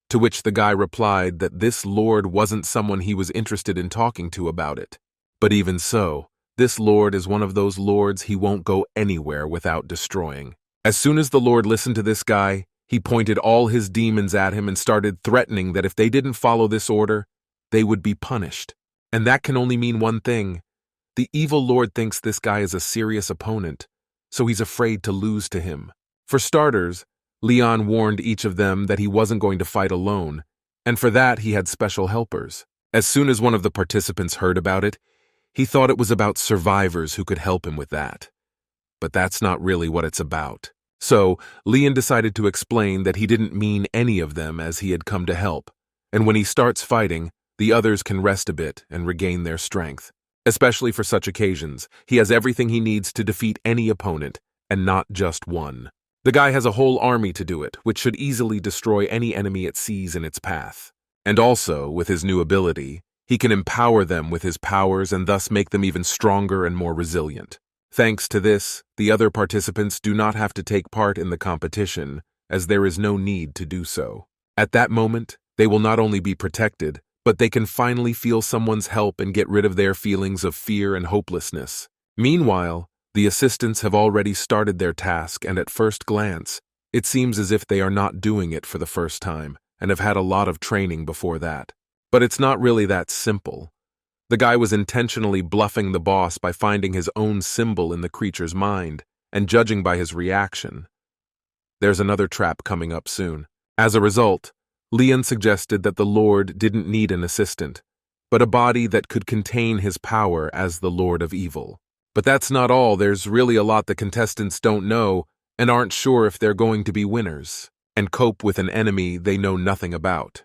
to which the guy replied that this lord wasn't someone he was interested in talking to about it. But even so, this lord is one of those lords he won't go anywhere without destroying. As soon as the lord listened to this guy, he pointed all his demons at him and started threatening that if they didn't follow this order, they would be punished. And that can only mean one thing. The evil lord thinks this guy is a serious opponent, so he's afraid to lose to him. For starters, Leon warned each of them that he wasn't going to fight alone, and for that he had special helpers. As soon as one of the participants heard about it, he thought it was about survivors who could help him with that. But that's not really what it's about. So, Leon decided to explain that he didn't mean any of them as he had come to help, and when he starts fighting, the others can rest a bit and regain their strength. Especially for such occasions, he has everything he needs to defeat any opponent, and not just one. The guy has a whole army to do it, which should easily destroy any enemy it sees in its path. And also, with his new ability, he can empower them with his powers and thus make them even stronger and more resilient. Thanks to this, the other participants do not have to take part in the competition, as there is no need to do so. At that moment, they will not only be protected, but they can finally feel someone's help and get rid of their feelings of fear and hopelessness. Meanwhile, the assistants have already started their task, and at first glance, it seems as if they are not doing it for the first time and have had a lot of training before that. But it's not really that simple. The guy was intentionally bluffing the boss by finding his own symbol in the creature's mind and judging by his reaction. There's another trap coming up soon. As a result, Leon suggested that the Lord didn't need an assistant, but a body that could contain his power as the Lord of Evil. But that's not all. There's really a lot the contestants don't know and aren't sure if they're going to be winners and cope with an enemy they know nothing about.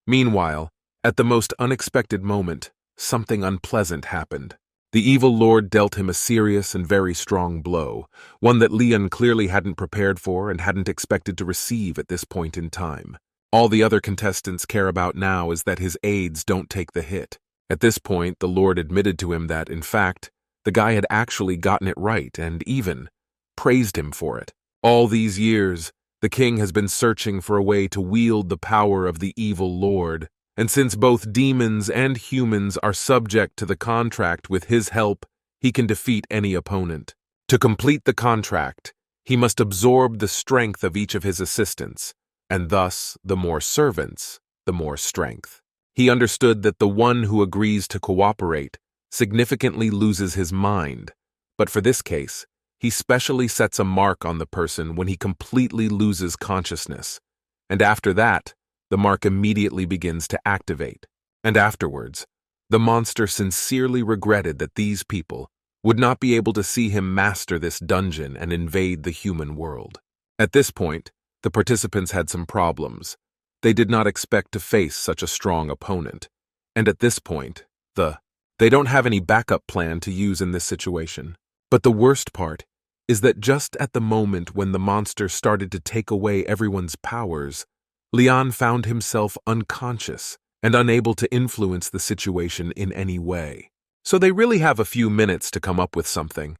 Meanwhile, at the most unexpected moment, something unpleasant happened. The evil lord dealt him a serious and very strong blow, one that Leon clearly hadn't prepared for and hadn't expected to receive at this point in time. All the other contestants care about now is that his aides don't take the hit. At this point, the lord admitted to him that, in fact, the guy had actually gotten it right and even praised him for it. All these years, the king has been searching for a way to wield the power of the evil lord, and since both demons and humans are subject to the contract with his help, he can defeat any opponent. To complete the contract, he must absorb the strength of each of his assistants, and thus, the more servants, the more strength. He understood that the one who agrees to cooperate significantly loses his mind, but for this case, he specially sets a mark on the person when he completely loses consciousness, and after that, the mark immediately begins to activate. And afterwards, the monster sincerely regretted that these people would not be able to see him master this dungeon and invade the human world. At this point, the participants had some problems. They did not expect to face such a strong opponent. And at this point, they don't have any backup plan to use in this situation. But the worst part is that just at the moment when the monster started to take away everyone's powers, Leon found himself unconscious and unable to influence the situation in any way. So they really have a few minutes to come up with something.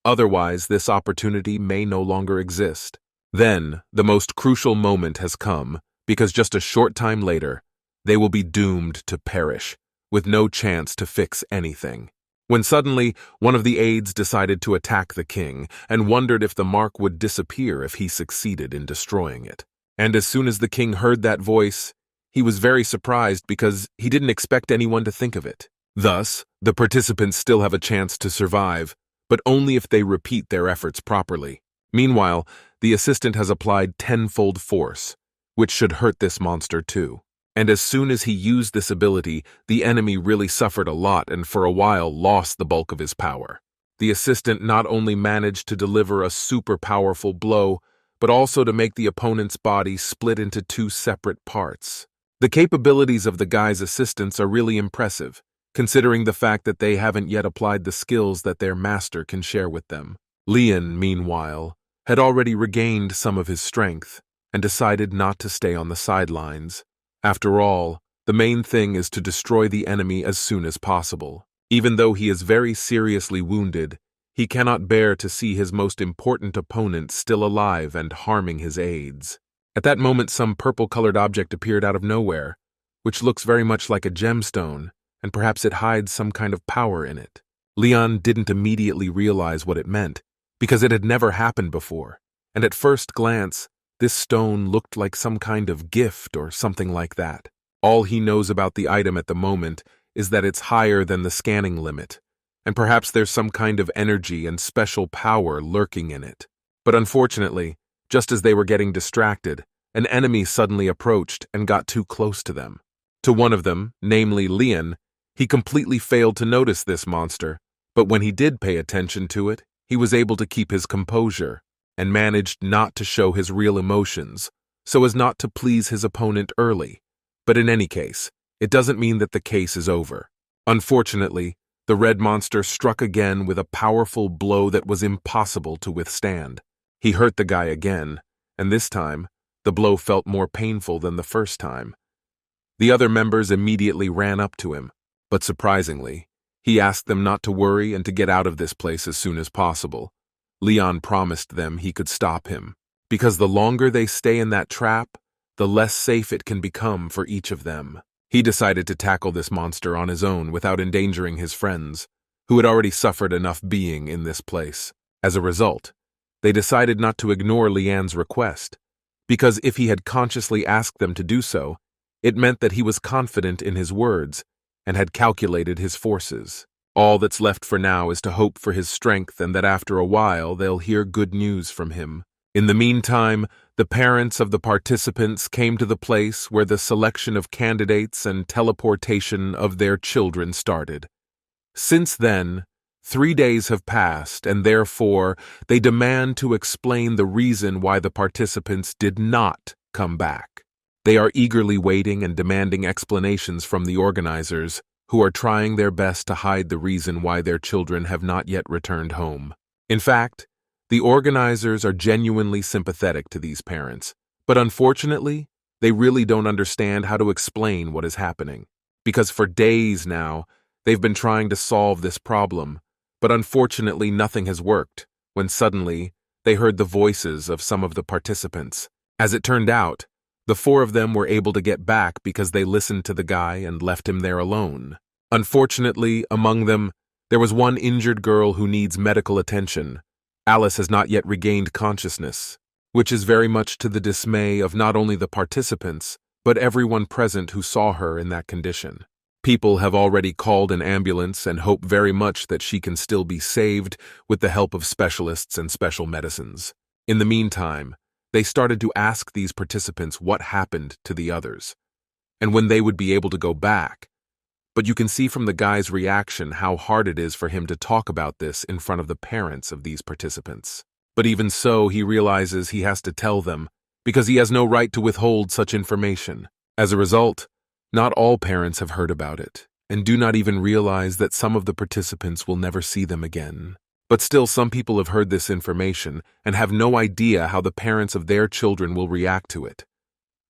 Otherwise, this opportunity may no longer exist. Then, the most crucial moment has come, because just a short time later, they will be doomed to perish, with no chance to fix anything. When suddenly, one of the aides decided to attack the king and wondered if the mark would disappear if he succeeded in destroying it. And as soon as the king heard that voice, he was very surprised because he didn't expect anyone to think of it. Thus, the participants still have a chance to survive, but only if they repeat their efforts properly. Meanwhile, the assistant has applied tenfold force, which should hurt this monster too. And as soon as he used this ability, the enemy really suffered a lot and for a while lost the bulk of his power. The assistant not only managed to deliver a super powerful blow, but also to make the opponent's body split into two separate parts. The capabilities of the guy's assistants are really impressive, considering the fact that they haven't yet applied the skills that their master can share with them. Leon, meanwhile, had already regained some of his strength and decided not to stay on the sidelines. After all, the main thing is to destroy the enemy as soon as possible. Even though he is very seriously wounded, he cannot bear to see his most important opponent still alive and harming his aides. At that moment, some purple-colored object appeared out of nowhere, which looks very much like a gemstone, and perhaps it hides some kind of power in it. Leon didn't immediately realize what it meant, because it had never happened before, and at first glance, this stone looked like some kind of gift or something like that. All he knows about the item at the moment is that it's higher than the scanning limit, and perhaps there's some kind of energy and special power lurking in it. But unfortunately, just as they were getting distracted, an enemy suddenly approached and got too close to them. To one of them, namely Leon, he completely failed to notice this monster, but when he did pay attention to it, he was able to keep his composure and managed not to show his real emotions, so as not to please his opponent early. But in any case, it doesn't mean that the case is over. Unfortunately, the red monster struck again with a powerful blow that was impossible to withstand. He hurt the guy again, and this time, the blow felt more painful than the first time. The other members immediately ran up to him, but surprisingly, he asked them not to worry and to get out of this place as soon as possible. Leon promised them he could stop him, because the longer they stay in that trap, the less safe it can become for each of them. He decided to tackle this monster on his own without endangering his friends, who had already suffered enough being in this place. As a result, they decided not to ignore Leanne's request, because if he had consciously asked them to do so, it meant that he was confident in his words and had calculated his forces. All that's left for now is to hope for his strength and that after a while they'll hear good news from him. In the meantime, the parents of the participants came to the place where the selection of candidates and teleportation of their children started. Since then, 3 days have passed, and therefore they demand to explain the reason why the participants did not come back. They are eagerly waiting and demanding explanations from the organizers, who are trying their best to hide the reason why their children have not yet returned home. In fact, the organizers are genuinely sympathetic to these parents, but unfortunately, they really don't understand how to explain what is happening. Because for days now, they've been trying to solve this problem, but unfortunately nothing has worked, when suddenly, they heard the voices of some of the participants. As it turned out, the 4 of them were able to get back because they listened to the guy and left him there alone. Unfortunately, among them, there was one injured girl who needs medical attention. Alice has not yet regained consciousness, which is very much to the dismay of not only the participants, but everyone present who saw her in that condition. People have already called an ambulance and hope very much that she can still be saved with the help of specialists and special medicines. In the meantime, they started to ask these participants what happened to the others, and when they would be able to go back. But you can see from the guy's reaction how hard it is for him to talk about this in front of the parents of these participants. But even so, he realizes he has to tell them, because he has no right to withhold such information. As a result, not all parents have heard about it, and do not even realize that some of the participants will never see them again. But still, some people have heard this information and have no idea how the parents of their children will react to it.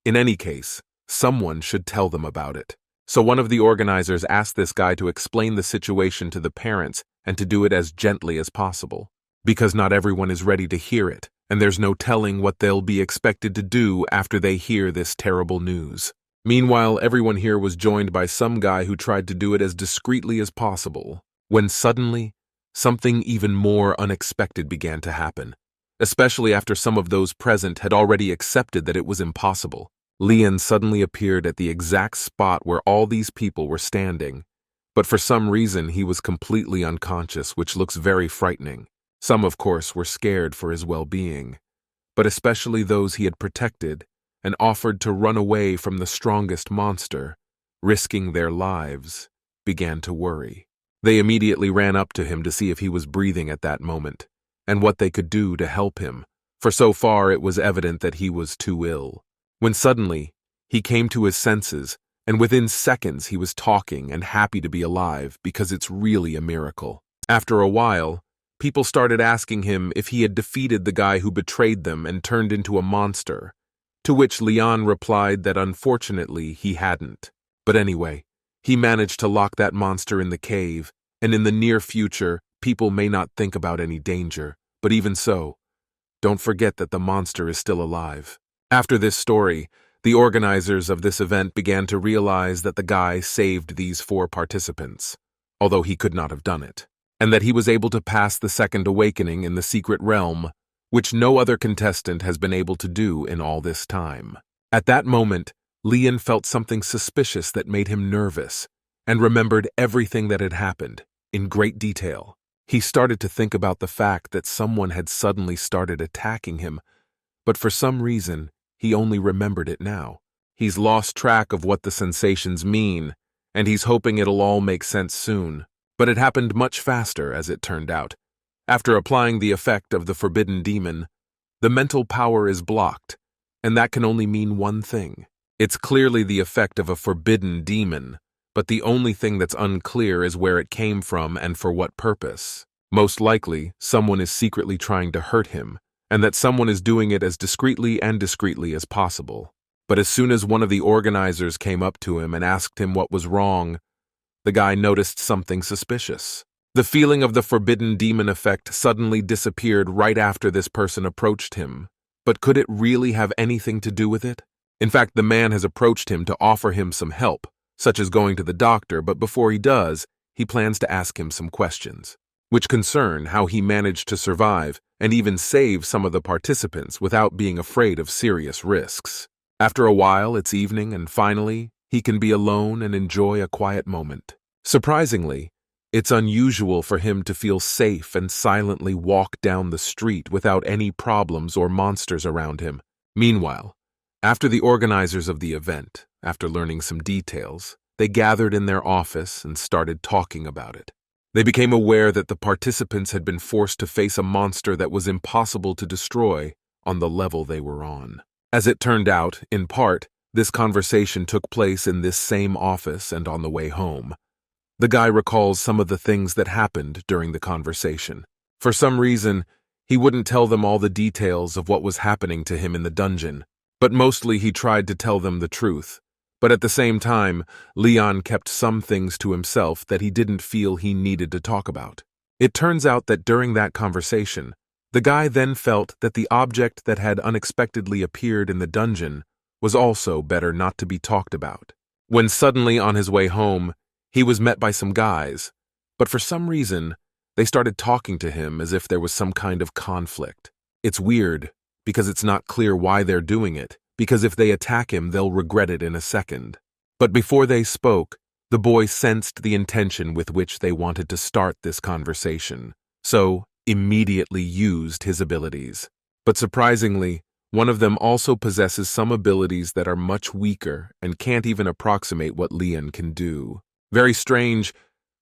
In any case, someone should tell them about it. So one of the organizers asked this guy to explain the situation to the parents and to do it as gently as possible, because not everyone is ready to hear it, and there's no telling what they'll be expected to do after they hear this terrible news. Meanwhile, everyone here was joined by some guy who tried to do it as discreetly as possible, when suddenly, something even more unexpected began to happen, especially after some of those present had already accepted that it was impossible. Leon suddenly appeared at the exact spot where all these people were standing, but for some reason he was completely unconscious, which looks very frightening. Some, of course, were scared for his well-being, but especially those he had protected and offered to run away from the strongest monster, risking their lives, began to worry. They immediately ran up to him to see if he was breathing at that moment, and what they could do to help him, for so far it was evident that he was too ill. When suddenly, he came to his senses, and within seconds he was talking and happy to be alive, because it's really a miracle. After a while, people started asking him if he had defeated the guy who betrayed them and turned into a monster, to which Leon replied that unfortunately he hadn't. But anyway, he managed to lock that monster in the cave, and in the near future, people may not think about any danger, but even so, don't forget that the monster is still alive. After this story, the organizers of this event began to realize that the guy saved these 4 participants, although he could not have done it, and that he was able to pass the second awakening in the secret realm, which no other contestant has been able to do in all this time. At that moment, Leon felt something suspicious that made him nervous, and remembered everything that had happened, in great detail. He started to think about the fact that someone had suddenly started attacking him, but for some reason, he only remembered it now. He's lost track of what the sensations mean, and he's hoping it'll all make sense soon. But it happened much faster, as it turned out. After applying the effect of the forbidden demon, the mental power is blocked, and that can only mean one thing. It's clearly the effect of a forbidden demon, but the only thing that's unclear is where it came from and for what purpose. Most likely, someone is secretly trying to hurt him, and that someone is doing it as discreetly as possible. But as soon as one of the organizers came up to him and asked him what was wrong, the guy noticed something suspicious. The feeling of the forbidden demon effect suddenly disappeared right after this person approached him. But could it really have anything to do with it? In fact, the man has approached him to offer him some help, such as going to the doctor, but before he does, he plans to ask him some questions, which concern how he managed to survive and even save some of the participants without being afraid of serious risks. After a while, it's evening, and finally, he can be alone and enjoy a quiet moment. Surprisingly, it's unusual for him to feel safe and silently walk down the street without any problems or monsters around him. Meanwhile, after the organizers of the event, after learning some details, they gathered in their office and started talking about it. They became aware that the participants had been forced to face a monster that was impossible to destroy on the level they were on. As it turned out, in part, this conversation took place in this same office and on the way home. The guy recalls some of the things that happened during the conversation. For some reason, he wouldn't tell them all the details of what was happening to him in the dungeon, but mostly he tried to tell them the truth. But at the same time, Leon kept some things to himself that he didn't feel he needed to talk about. It turns out that during that conversation, the guy then felt that the object that had unexpectedly appeared in the dungeon was also better not to be talked about. When suddenly on his way home, he was met by some guys, but for some reason, they started talking to him as if there was some kind of conflict. It's weird, because it's not clear why they're doing it, because if they attack him, they'll regret it in a second. But before they spoke, the boy sensed the intention with which they wanted to start this conversation, so immediately used his abilities. But surprisingly, one of them also possesses some abilities that are much weaker and can't even approximate what Leon can do. Very strange,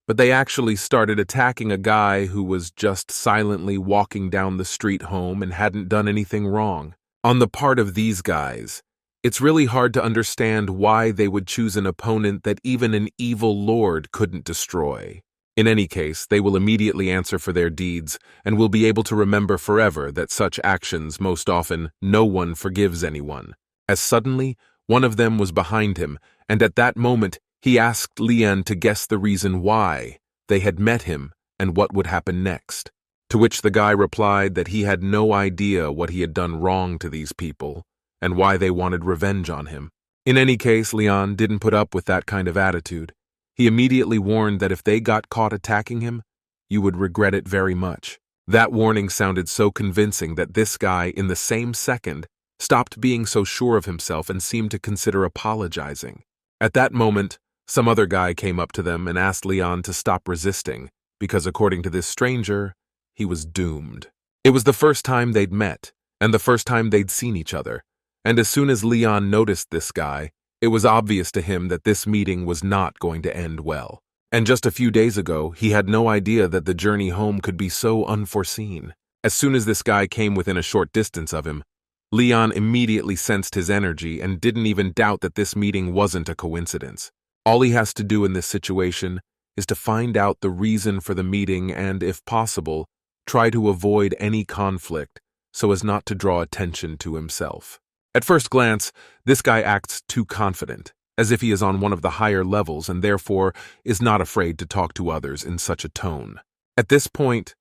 but they actually started attacking a guy who was just silently walking down the street home and hadn't done anything wrong. On the part of these guys, it's really hard to understand why they would choose an opponent that even an evil lord couldn't destroy. In any case, they will immediately answer for their deeds and will be able to remember forever that such actions, most often, no one forgives anyone. As suddenly, one of them was behind him, and at that moment, he asked Lian to guess the reason why they had met him and what would happen next. To which the guy replied that he had no idea what he had done wrong to these people and why they wanted revenge on him. In any case, Lian didn't put up with that kind of attitude. He immediately warned that if they got caught attacking him, you would regret it very much. That warning sounded so convincing that this guy, in the same second, stopped being so sure of himself and seemed to consider apologizing. At that moment, some other guy came up to them and asked Lian to stop resisting, because according to this stranger, he was doomed. It was the first time they'd met, and the first time they'd seen each other, and as soon as Lian noticed this guy, it was obvious to him that this meeting was not going to end well. And just a few days ago, he had no idea that the journey home could be so unforeseen. As soon as this guy came within a short distance of him, Lian immediately sensed his energy and didn't even doubt that this meeting wasn't a coincidence. All he has to do in this situation is to find out the reason for the meeting and, if possible, try to avoid any conflict so as not to draw attention to himself. At first glance, this guy acts too confident, as if he is on one of the higher levels and therefore is not afraid to talk to others in such a tone. At this point,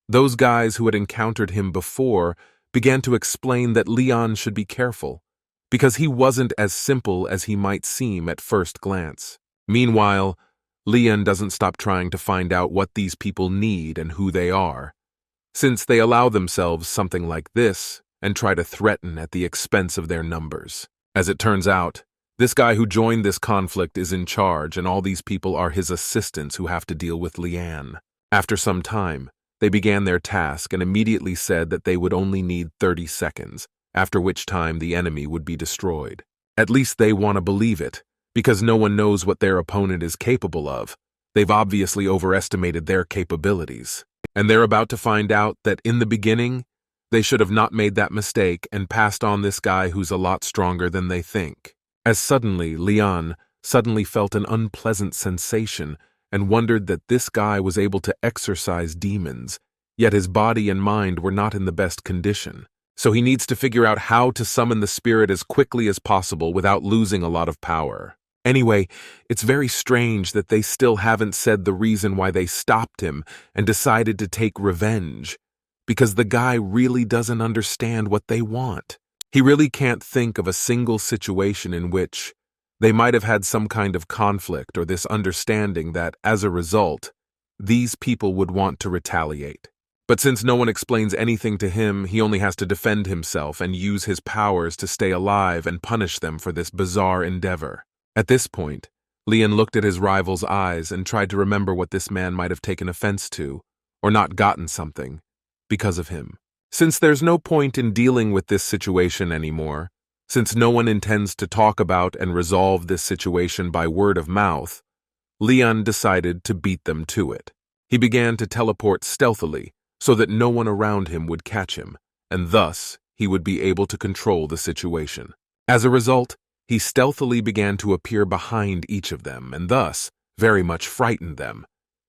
those guys who had encountered him before began to explain that Lian should be careful, because he wasn't as simple as he might seem at first glance. Meanwhile, Lian doesn't stop trying to find out what these people need and who they are, since they allow themselves something like this and try to threaten at the expense of their numbers. As it turns out, this guy who joined this conflict is in charge, and all these people are his assistants who have to deal with Lian. After some time, they began their task and immediately said that they would only need 30 seconds, after which time the enemy would be destroyed. At least they want to believe it, because no one knows what their opponent is capable of. They've obviously overestimated their capabilities, and they're about to find out that in the beginning, they should have not made that mistake and passed on this guy who's a lot stronger than they think. As suddenly, Lian suddenly felt an unpleasant sensation and wondered that this guy was able to exorcise demons, yet his body and mind were not in the best condition. So he needs to figure out how to summon the spirit as quickly as possible without losing a lot of power. Anyway, it's very strange that they still haven't said the reason why they stopped him and decided to take revenge, because the guy really doesn't understand what they want. He really can't think of a single situation in which they might have had some kind of conflict or this understanding that, as a result, these people would want to retaliate. But since no one explains anything to him, he only has to defend himself and use his powers to stay alive and punish them for this bizarre endeavor. At this point, Lian looked at his rival's eyes and tried to remember what this man might have taken offense to, or not gotten something, because of him. Since there's no point in dealing with this situation anymore, since no one intends to talk about and resolve this situation by word of mouth, Lian decided to beat them to it. He began to teleport stealthily so that no one around him would catch him, and thus he would be able to control the situation. As a result, he stealthily began to appear behind each of them and thus very much frightened them,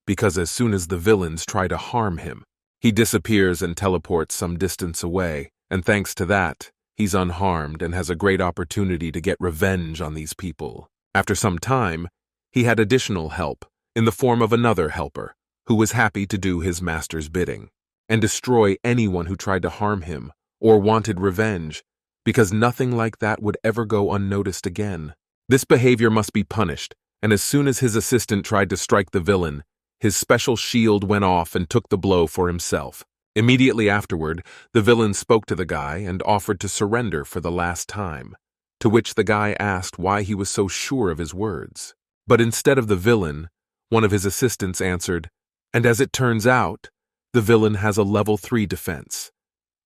because as soon as the villains try to harm him, he disappears and teleports some distance away, and thanks to that, he's unharmed and has a great opportunity to get revenge on these people. After some time, he had additional help in the form of another helper who was happy to do his master's bidding and destroy anyone who tried to harm him or wanted revenge, because nothing like that would ever go unnoticed again. This behavior must be punished, and as soon as his assistant tried to strike the villain, his special shield went off and took the blow for himself. Immediately afterward, the villain spoke to the guy and offered to surrender for the last time, to which the guy asked why he was so sure of his words. But instead of the villain, one of his assistants answered, "And as it turns out, the villain has a level 3 defense,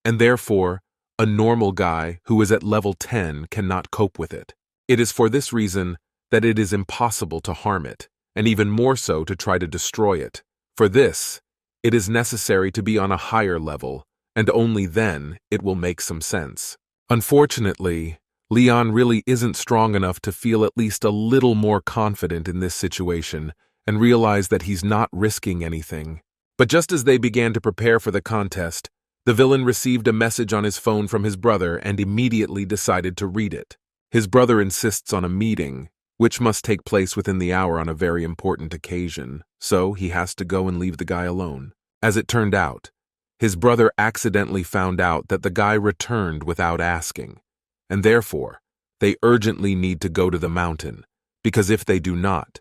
and therefore, a normal guy who is at level 10 cannot cope with it. It is for this reason that it is impossible to harm it, and even more so to try to destroy it. For this, it is necessary to be on a higher level, and only then it will make some sense." Unfortunately, Leon really isn't strong enough to feel at least a little more confident in this situation and realize that he's not risking anything. But just as they began to prepare for the contest, the villain received a message on his phone from his brother and immediately decided to read it. His brother insists on a meeting, which must take place within the hour on a very important occasion, so he has to go and leave the guy alone. As it turned out, his brother accidentally found out that the guy returned without asking, and therefore, they urgently need to go to the mountain, because if they do not,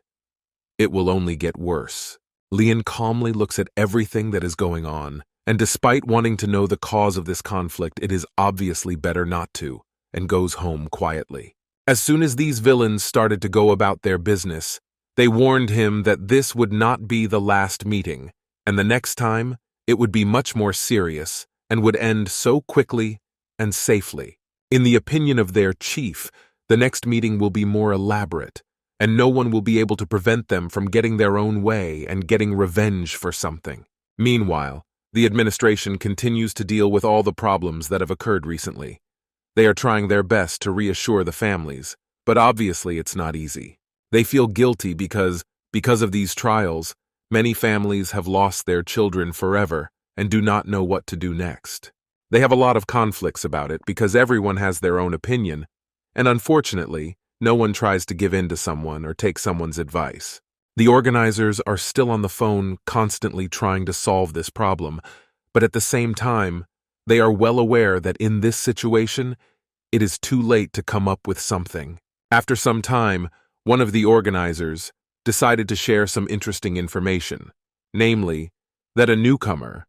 it will only get worse. Leon calmly looks at everything that is going on, and despite wanting to know the cause of this conflict, it is obviously better not to, and goes home quietly. As soon as these villains started to go about their business, they warned him that this would not be the last meeting, and the next time, it would be much more serious and would end so quickly and safely. In the opinion of their chief, the next meeting will be more elaborate, and no one will be able to prevent them from getting their own way and getting revenge for something. Meanwhile, the administration continues to deal with all the problems that have occurred recently. They are trying their best to reassure the families, but obviously it's not easy. They feel guilty because of these trials, many families have lost their children forever and do not know what to do next. They have a lot of conflicts about it because everyone has their own opinion, and unfortunately, no one tries to give in to someone or take someone's advice. The organizers are still on the phone constantly trying to solve this problem, but at the same time, they are well aware that in this situation, it is too late to come up with something. After some time, one of the organizers decided to share some interesting information, namely, that a newcomer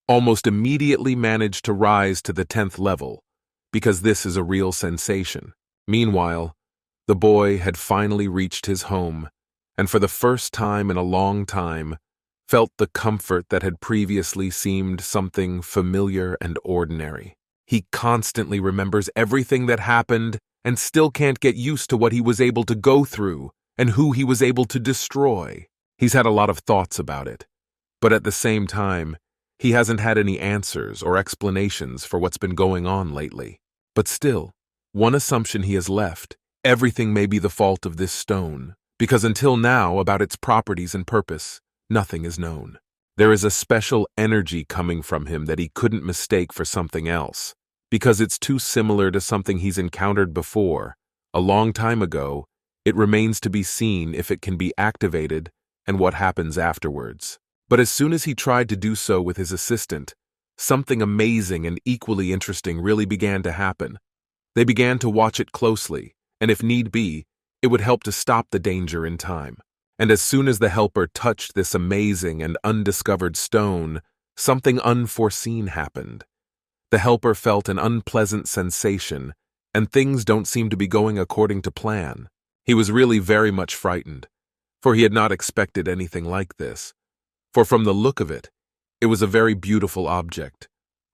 almost immediately managed to rise to the 10th level, because this is a real sensation. Meanwhile, the boy had finally reached his home, and for the first time in a long time, felt the comfort that had previously seemed something familiar and ordinary. He constantly remembers everything that happened and still can't get used to what he was able to go through and who he was able to destroy. He's had a lot of thoughts about it, but at the same time, he hasn't had any answers or explanations for what's been going on lately. But still, one assumption he has left: everything may be the fault of this stone, because until now, about its properties and purpose, nothing is known. There is a special energy coming from him that he couldn't mistake for something else, because it's too similar to something he's encountered before, a long time ago. It remains to be seen if it can be activated and what happens afterwards. But as soon as he tried to do so with his assistant, something amazing and equally interesting really began to happen. They began to watch it closely, and if need be, it would help to stop the danger in time. And as soon as the helper touched this amazing and undiscovered stone, something unforeseen happened. The helper felt an unpleasant sensation, and things don't seem to be going according to plan. He was really very much frightened, for he had not expected anything like this. For from the look of it, it was a very beautiful object,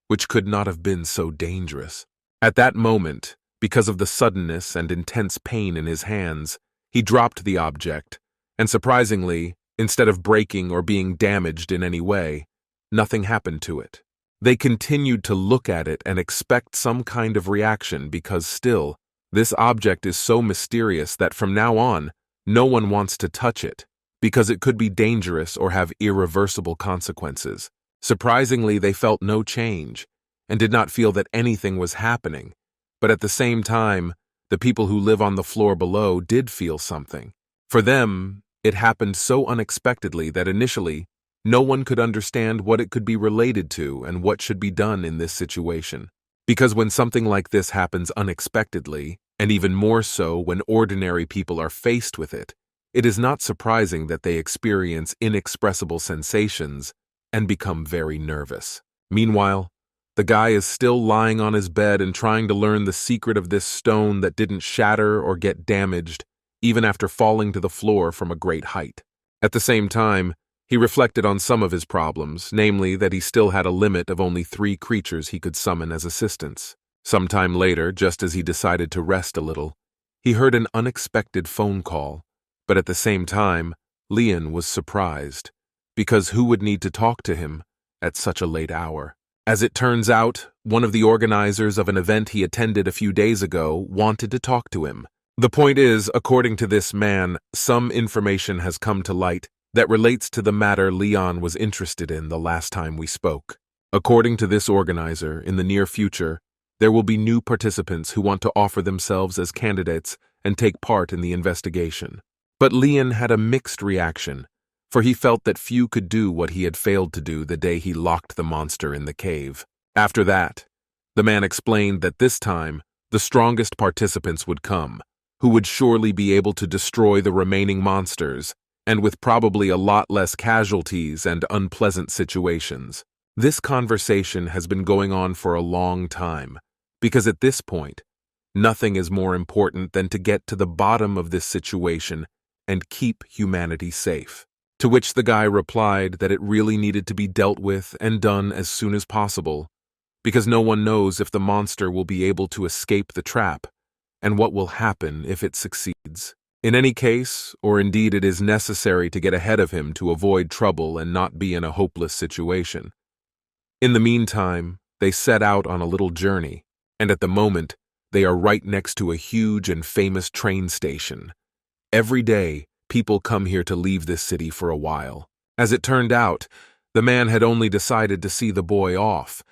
which could not have been so dangerous. At that moment, because of the suddenness and intense pain in his hands, he dropped the object, and surprisingly, instead of breaking or being damaged in any way, nothing happened to it. They continued to look at it and expect some kind of reaction because still, this object is so mysterious that from now on, no one wants to touch it, because it could be dangerous or have irreversible consequences. Surprisingly, they felt no change and did not feel that anything was happening, but at the same time, the people who live on the floor below did feel something. For them, it happened so unexpectedly that initially, no one could understand what it could be related to and what should be done in this situation. Because when something like this happens unexpectedly, and even more so when ordinary people are faced with it, it is not surprising that they experience inexpressible sensations and become very nervous. Meanwhile, the guy is still lying on his bed and trying to learn the secret of this stone that didn't shatter or get damaged, even after falling to the floor from a great height. At the same time, he reflected on some of his problems, namely that he still had a limit of only 3 creatures he could summon as assistants. Sometime later, just as he decided to rest a little, he heard an unexpected phone call, but at the same time, Leon was surprised, because who would need to talk to him at such a late hour? As it turns out, one of the organizers of an event he attended a few days ago wanted to talk to him. The point is, according to this man, some information has come to light that relates to the matter Leon was interested in the last time we spoke. According to this organizer, in the near future, there will be new participants who want to offer themselves as candidates and take part in the investigation. But Leon had a mixed reaction, for he felt that few could do what he had failed to do the day he locked the monster in the cave. After that, the man explained that this time, the strongest participants would come, who would surely be able to destroy the remaining monsters, and with probably a lot less casualties and unpleasant situations. This conversation has been going on for a long time, because at this point, nothing is more important than to get to the bottom of this situation and keep humanity safe. To which the guy replied that it really needed to be dealt with and done as soon as possible, because no one knows if the monster will be able to escape the trap, and what will happen if it succeeds. In any case, or indeed it is necessary to get ahead of him to avoid trouble and not be in a hopeless situation. In the meantime, they set out on a little journey, and at the moment, they are right next to a huge and famous train station. Every day, people come here to leave this city for a while. As it turned out, the man had only decided to see the boy off,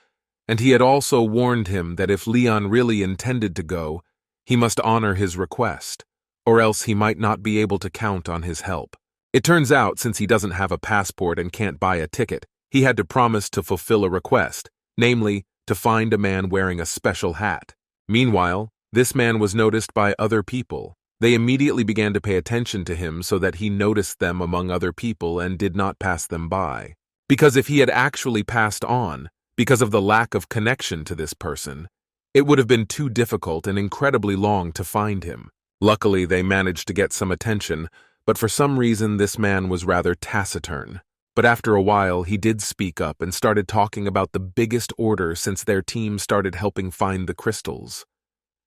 and he had also warned him that if Leon really intended to go, he must honor his request, or else he might not be able to count on his help. It turns out, since he doesn't have a passport and can't buy a ticket, he had to promise to fulfill a request, namely, to find a man wearing a special hat. Meanwhile, this man was noticed by other people. They immediately began to pay attention to him so that he noticed them among other people and did not pass them by. Because if he had actually passed on, because of the lack of connection to this person, it would have been too difficult and incredibly long to find him. Luckily, they managed to get some attention, but for some reason this man was rather taciturn. But after a while, he did speak up and started talking about the biggest order since their team started helping find the crystals.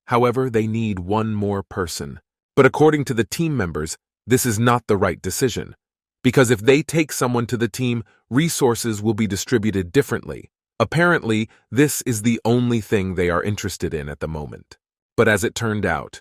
However, they need one more person. But according to the team members, this is not the right decision, because if they take someone to the team, resources will be distributed differently. Apparently, this is the only thing they are interested in at the moment. But as it turned out,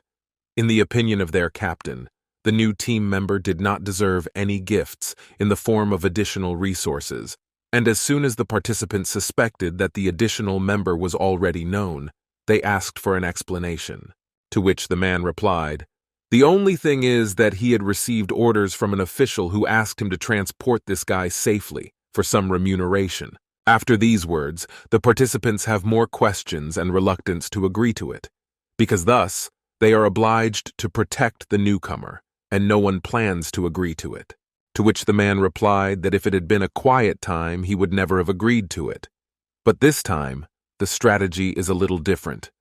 in the opinion of their captain, the new team member did not deserve any gifts in the form of additional resources, and as soon as the participants suspected that the additional member was already known, they asked for an explanation, to which the man replied, "The only thing is that he had received orders from an official who asked him to transport this guy safely for some remuneration." After these words, the participants have more questions and reluctance to agree to it, because thus they are obliged to protect the newcomer, and no one plans to agree to it. To which the man replied that if it had been a quiet time, he would never have agreed to it. But this time, the strategy is a little different.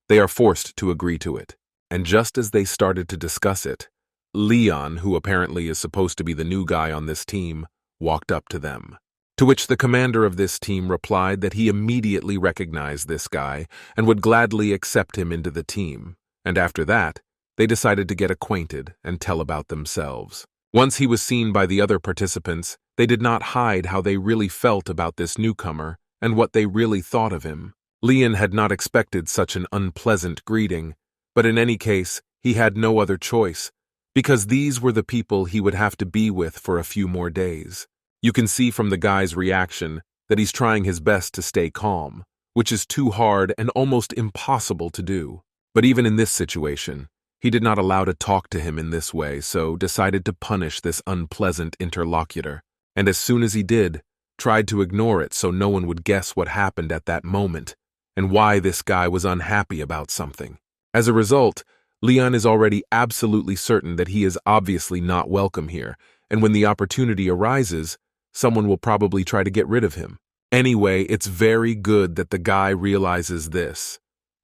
They are forced to agree to it. And just as they started to discuss it, Leon, who apparently is supposed to be the new guy on this team, walked up to them. To which the commander of this team replied that he immediately recognized this guy and would gladly accept him into the team. And after that, they decided to get acquainted and tell about themselves. Once he was seen by the other participants, they did not hide how they really felt about this newcomer and what they really thought of him. Leon had not expected such an unpleasant greeting, but in any case, he had no other choice, because these were the people he would have to be with for a few more days. You can see from the guy's reaction that he's trying his best to stay calm, which is too hard and almost impossible to do. But even in this situation, he did not allow to talk to him in this way, so decided to punish this unpleasant interlocutor. And as soon as he did, tried to ignore it so no one would guess what happened at that moment and why this guy was unhappy about something. As a result, Leon is already absolutely certain that he is obviously not welcome here, and when the opportunity arises, someone will probably try to get rid of him. Anyway, it's very good that the guy realizes this.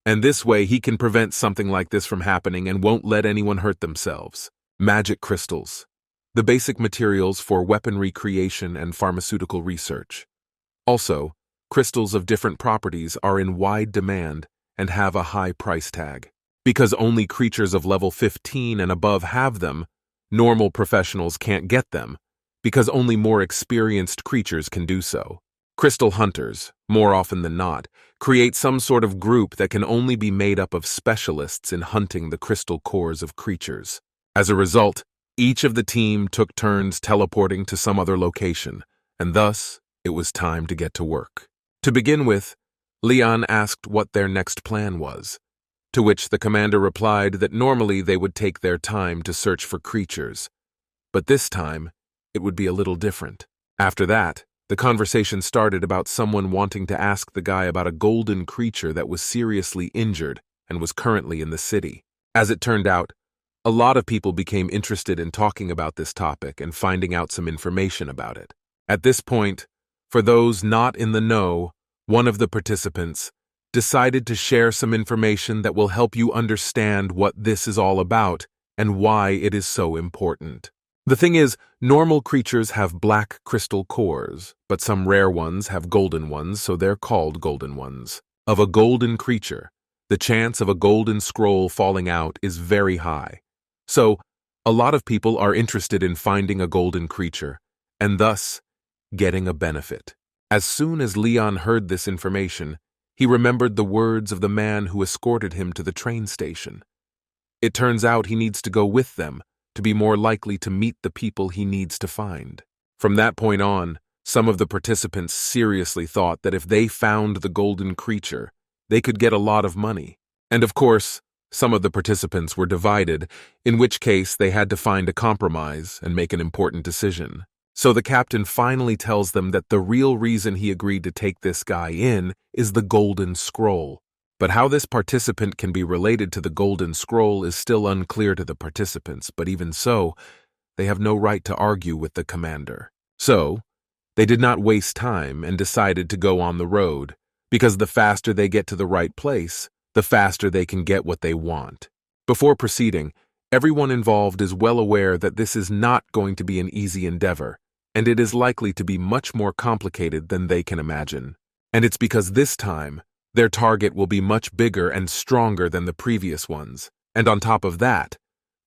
And this way he can prevent something like this from happening and won't let anyone hurt themselves. Magic crystals, the basic materials for weaponry creation and pharmaceutical research. Also, crystals of different properties are in wide demand and have a high price tag. Because only creatures of level 15 and above have them, normal professionals can't get them, because only more experienced creatures can do so. Crystal hunters, more often than not, create some sort of group that can only be made up of specialists in hunting the crystal cores of creatures. As a result, each of the team took turns teleporting to some other location, and thus, it was time to get to work. To begin with, Leon asked what their next plan was, to which the commander replied that normally they would take their time to search for creatures, but this time, it would be a little different. After that, the conversation started about someone wanting to ask the guy about a golden creature that was seriously injured and was currently in the city. As it turned out, a lot of people became interested in talking about this topic and finding out some information about it. At this point, for those not in the know, one of the participants decided to share some information that will help you understand what this is all about and why it is so important. The thing is, normal creatures have black crystal cores, but some rare ones have golden ones, so they're called golden ones. Of a golden creature, the chance of a golden scroll falling out is very high. So, a lot of people are interested in finding a golden creature, and thus, getting a benefit. As soon as Leon heard this information, he remembered the words of the man who escorted him to the train station. It turns out he needs to go with them to be more likely to meet the people he needs to find. From that point on, some of the participants seriously thought that if they found the golden creature, they could get a lot of money. And of course, some of the participants were divided, in which case they had to find a compromise and make an important decision. So the captain finally tells them that the real reason he agreed to take this guy in is the golden scroll. But how this participant can be related to the golden scroll is still unclear to the participants, but even so, they have no right to argue with the commander. So, they did not waste time and decided to go on the road, because the faster they get to the right place, the faster they can get what they want. Before proceeding, everyone involved is well aware that this is not going to be an easy endeavor, and it is likely to be much more complicated than they can imagine. And it's because this time, their target will be much bigger and stronger than the previous ones, and on top of that,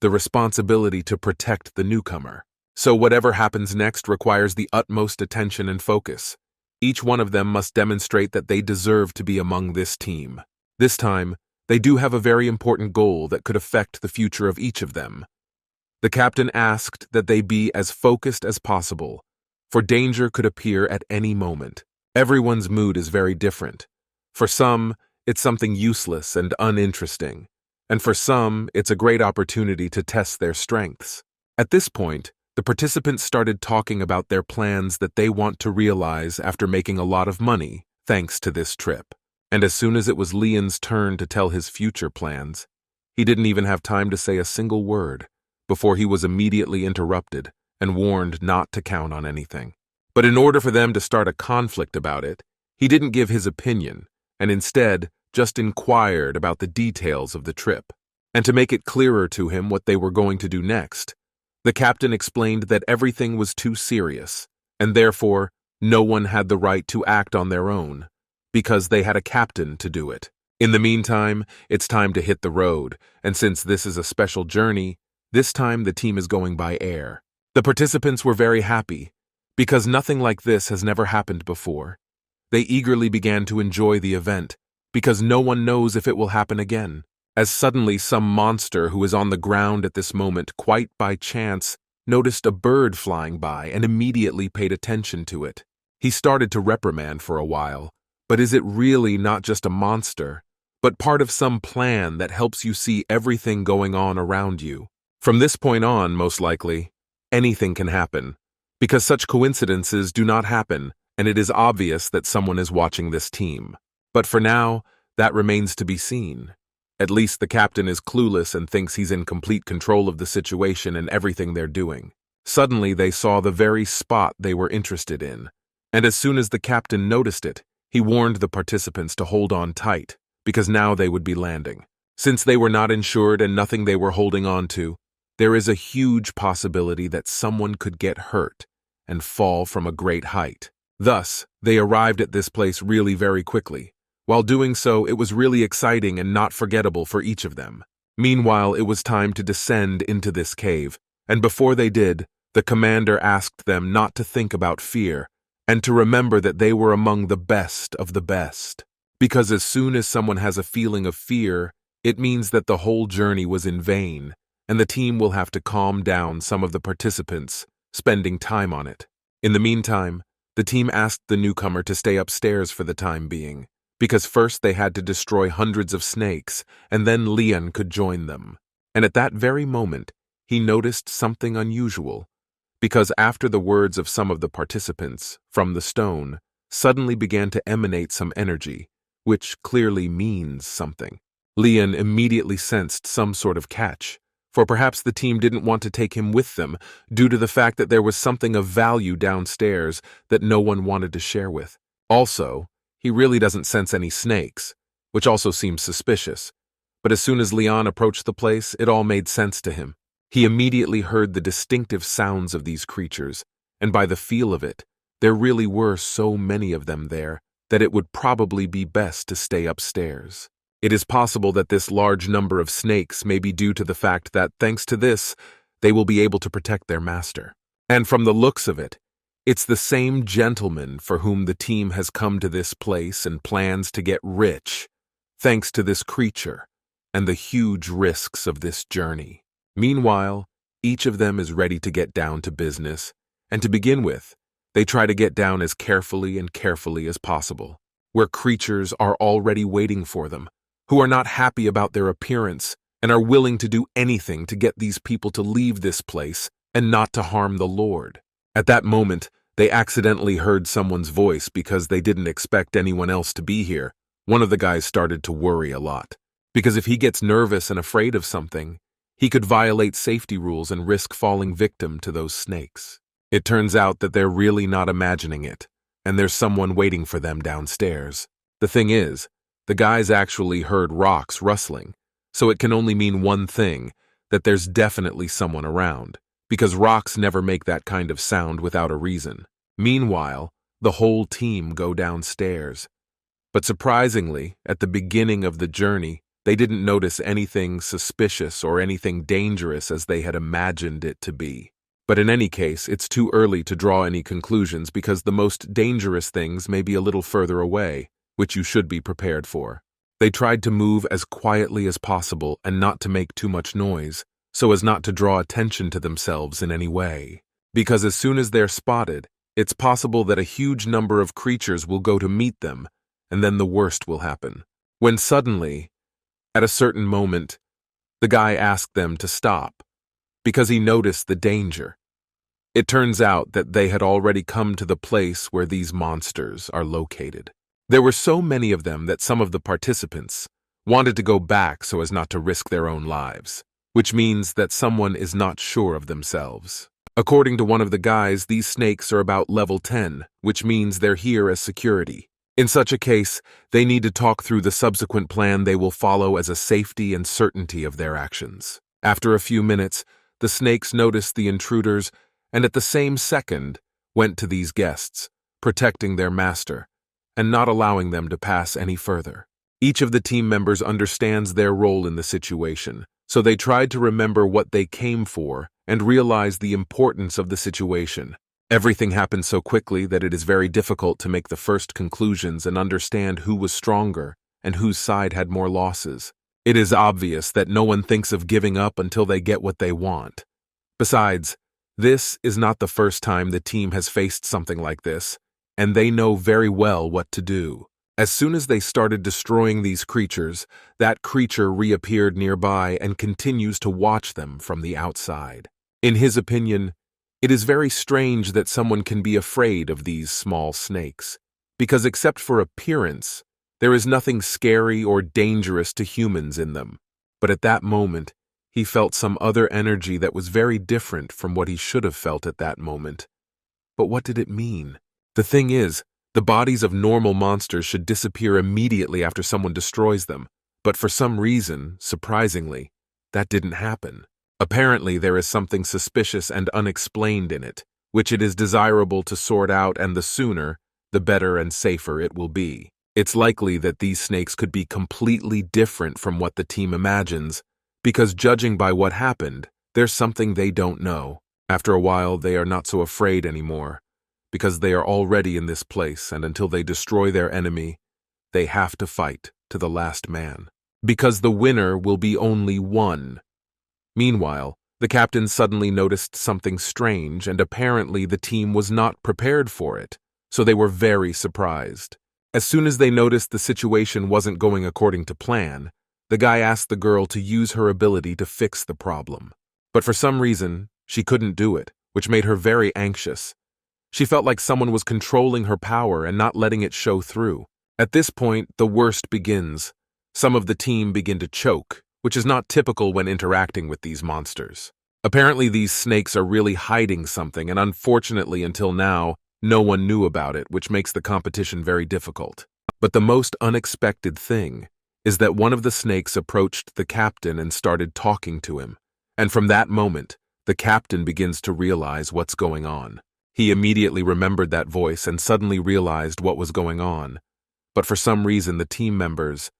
the responsibility to protect the newcomer. So whatever happens next requires the utmost attention and focus. Each one of them must demonstrate that they deserve to be among this team. This time, they do have a very important goal that could affect the future of each of them. The captain asked that they be as focused as possible, for danger could appear at any moment. Everyone's mood is very different. For some, it's something useless and uninteresting, and for some, it's a great opportunity to test their strengths. At this point, the participants started talking about their plans that they want to realize after making a lot of money, thanks to this trip. And as soon as it was Leon's turn to tell his future plans, he didn't even have time to say a single word before he was immediately interrupted and warned not to count on anything. But in order for them to start a conflict about it, he didn't give his opinion, and instead just inquired about the details of the trip. And to make it clearer to him what they were going to do next, the captain explained that everything was too serious, and therefore no one had the right to act on their own, because they had a captain to do it. In the meantime, it's time to hit the road, and since this is a special journey, this time the team is going by air. The participants were very happy, because nothing like this has never happened before. They eagerly began to enjoy the event, because no one knows if it will happen again. As suddenly some monster who is on the ground at this moment, quite by chance, noticed a bird flying by and immediately paid attention to it. He started to reprimand for a while, but is it really not just a monster, but part of some plan that helps you see everything going on around you? From this point on, most likely, anything can happen, because such coincidences do not happen, and it is obvious that someone is watching this team. But for now, that remains to be seen. At least the captain is clueless and thinks he's in complete control of the situation and everything they're doing. Suddenly they saw the very spot they were interested in, and as soon as the captain noticed it, he warned the participants to hold on tight, because now they would be landing. Since they were not insured and nothing they were holding on to, there is a huge possibility that someone could get hurt and fall from a great height. Thus, they arrived at this place really very quickly. While doing so, it was really exciting and not forgettable for each of them. Meanwhile, it was time to descend into this cave, and before they did, the commander asked them not to think about fear and to remember that they were among the best of the best. Because as soon as someone has a feeling of fear, it means that the whole journey was in vain, and the team will have to calm down some of the participants, spending time on it. In the meantime, the team asked the newcomer to stay upstairs for the time being, because first they had to destroy hundreds of snakes, and then Leon could join them. And at that very moment, he noticed something unusual, because after the words of some of the participants, from the stone, suddenly began to emanate some energy, which clearly means something. Leon immediately sensed some sort of catch, for perhaps the team didn't want to take him with them due to the fact that there was something of value downstairs that no one wanted to share with. Also, he really doesn't sense any snakes, which also seems suspicious. But as soon as Leon approached the place, it all made sense to him. He immediately heard the distinctive sounds of these creatures, and by the feel of it, there really were so many of them there that it would probably be best to stay upstairs. It is possible that this large number of snakes may be due to the fact that, thanks to this, they will be able to protect their master. And from the looks of it, it's the same gentleman for whom the team has come to this place and plans to get rich, thanks to this creature and the huge risks of this journey. Meanwhile, each of them is ready to get down to business, and to begin with, they try to get down as carefully as possible, where creatures are already waiting for them, who are not happy about their appearance and are willing to do anything to get these people to leave this place and not to harm the Lord. At that moment, they accidentally heard someone's voice because they didn't expect anyone else to be here. One of the guys started to worry a lot, because if he gets nervous and afraid of something, he could violate safety rules and risk falling victim to those snakes. It turns out that they're really not imagining it, and there's someone waiting for them downstairs. The thing is, the guys actually heard rocks rustling, so it can only mean one thing, that there's definitely someone around, because rocks never make that kind of sound without a reason. Meanwhile, the whole team go downstairs. But surprisingly, at the beginning of the journey, they didn't notice anything suspicious or anything dangerous as they had imagined it to be. But in any case, it's too early to draw any conclusions because the most dangerous things may be a little further away, which you should be prepared for. They tried to move as quietly as possible and not to make too much noise, so as not to draw attention to themselves in any way. Because as soon as they're spotted, it's possible that a huge number of creatures will go to meet them, and then the worst will happen. When suddenly, at a certain moment, the guy asked them to stop, because he noticed the danger. It turns out that they had already come to the place where these monsters are located. There were so many of them that some of the participants wanted to go back so as not to risk their own lives, which means that someone is not sure of themselves. According to one of the guys, these snakes are about level 10, which means they're here as security. In such a case, they need to talk through the subsequent plan they will follow as a safety and certainty of their actions. After a few minutes, the snakes noticed the intruders and at the same second went to these guests, protecting their master and not allowing them to pass any further. Each of the team members understands their role in the situation, so they tried to remember what they came for and realize the importance of the situation. Everything happened so quickly that it is very difficult to make the first conclusions and understand who was stronger and whose side had more losses. It is obvious that no one thinks of giving up until they get what they want. Besides, this is not the first time the team has faced something like this, and they know very well what to do. As soon as they started destroying these creatures, that creature reappeared nearby and continues to watch them from the outside. In his opinion, it is very strange that someone can be afraid of these small snakes, because except for appearance, there is nothing scary or dangerous to humans in them. But at that moment, he felt some other energy that was very different from what he should have felt at that moment. But what did it mean? The thing is, the bodies of normal monsters should disappear immediately after someone destroys them, but for some reason, surprisingly, that didn't happen. Apparently, there is something suspicious and unexplained in it, which it is desirable to sort out, and the sooner, the better and safer it will be. It's likely that these snakes could be completely different from what the team imagines, because judging by what happened, there's something they don't know. After a while, they are not so afraid anymore, because they are already in this place, and until they destroy their enemy, they have to fight to the last man. Because the winner will be only one. Meanwhile, the captain suddenly noticed something strange, and apparently the team was not prepared for it, so they were very surprised. As soon as they noticed the situation wasn't going according to plan, the guy asked the girl to use her ability to fix the problem. But for some reason, she couldn't do it, which made her very anxious. She felt like someone was controlling her power and not letting it show through. At this point, the worst begins. Some of the team begin to choke, which is not typical when interacting with these monsters. Apparently, these snakes are really hiding something, and unfortunately, until now, no one knew about it, which makes the competition very difficult. But the most unexpected thing is that one of the snakes approached the captain and started talking to him. And from that moment, the captain begins to realize what's going on. He immediately remembered that voice and suddenly realized what was going on. But for some reason, the team members,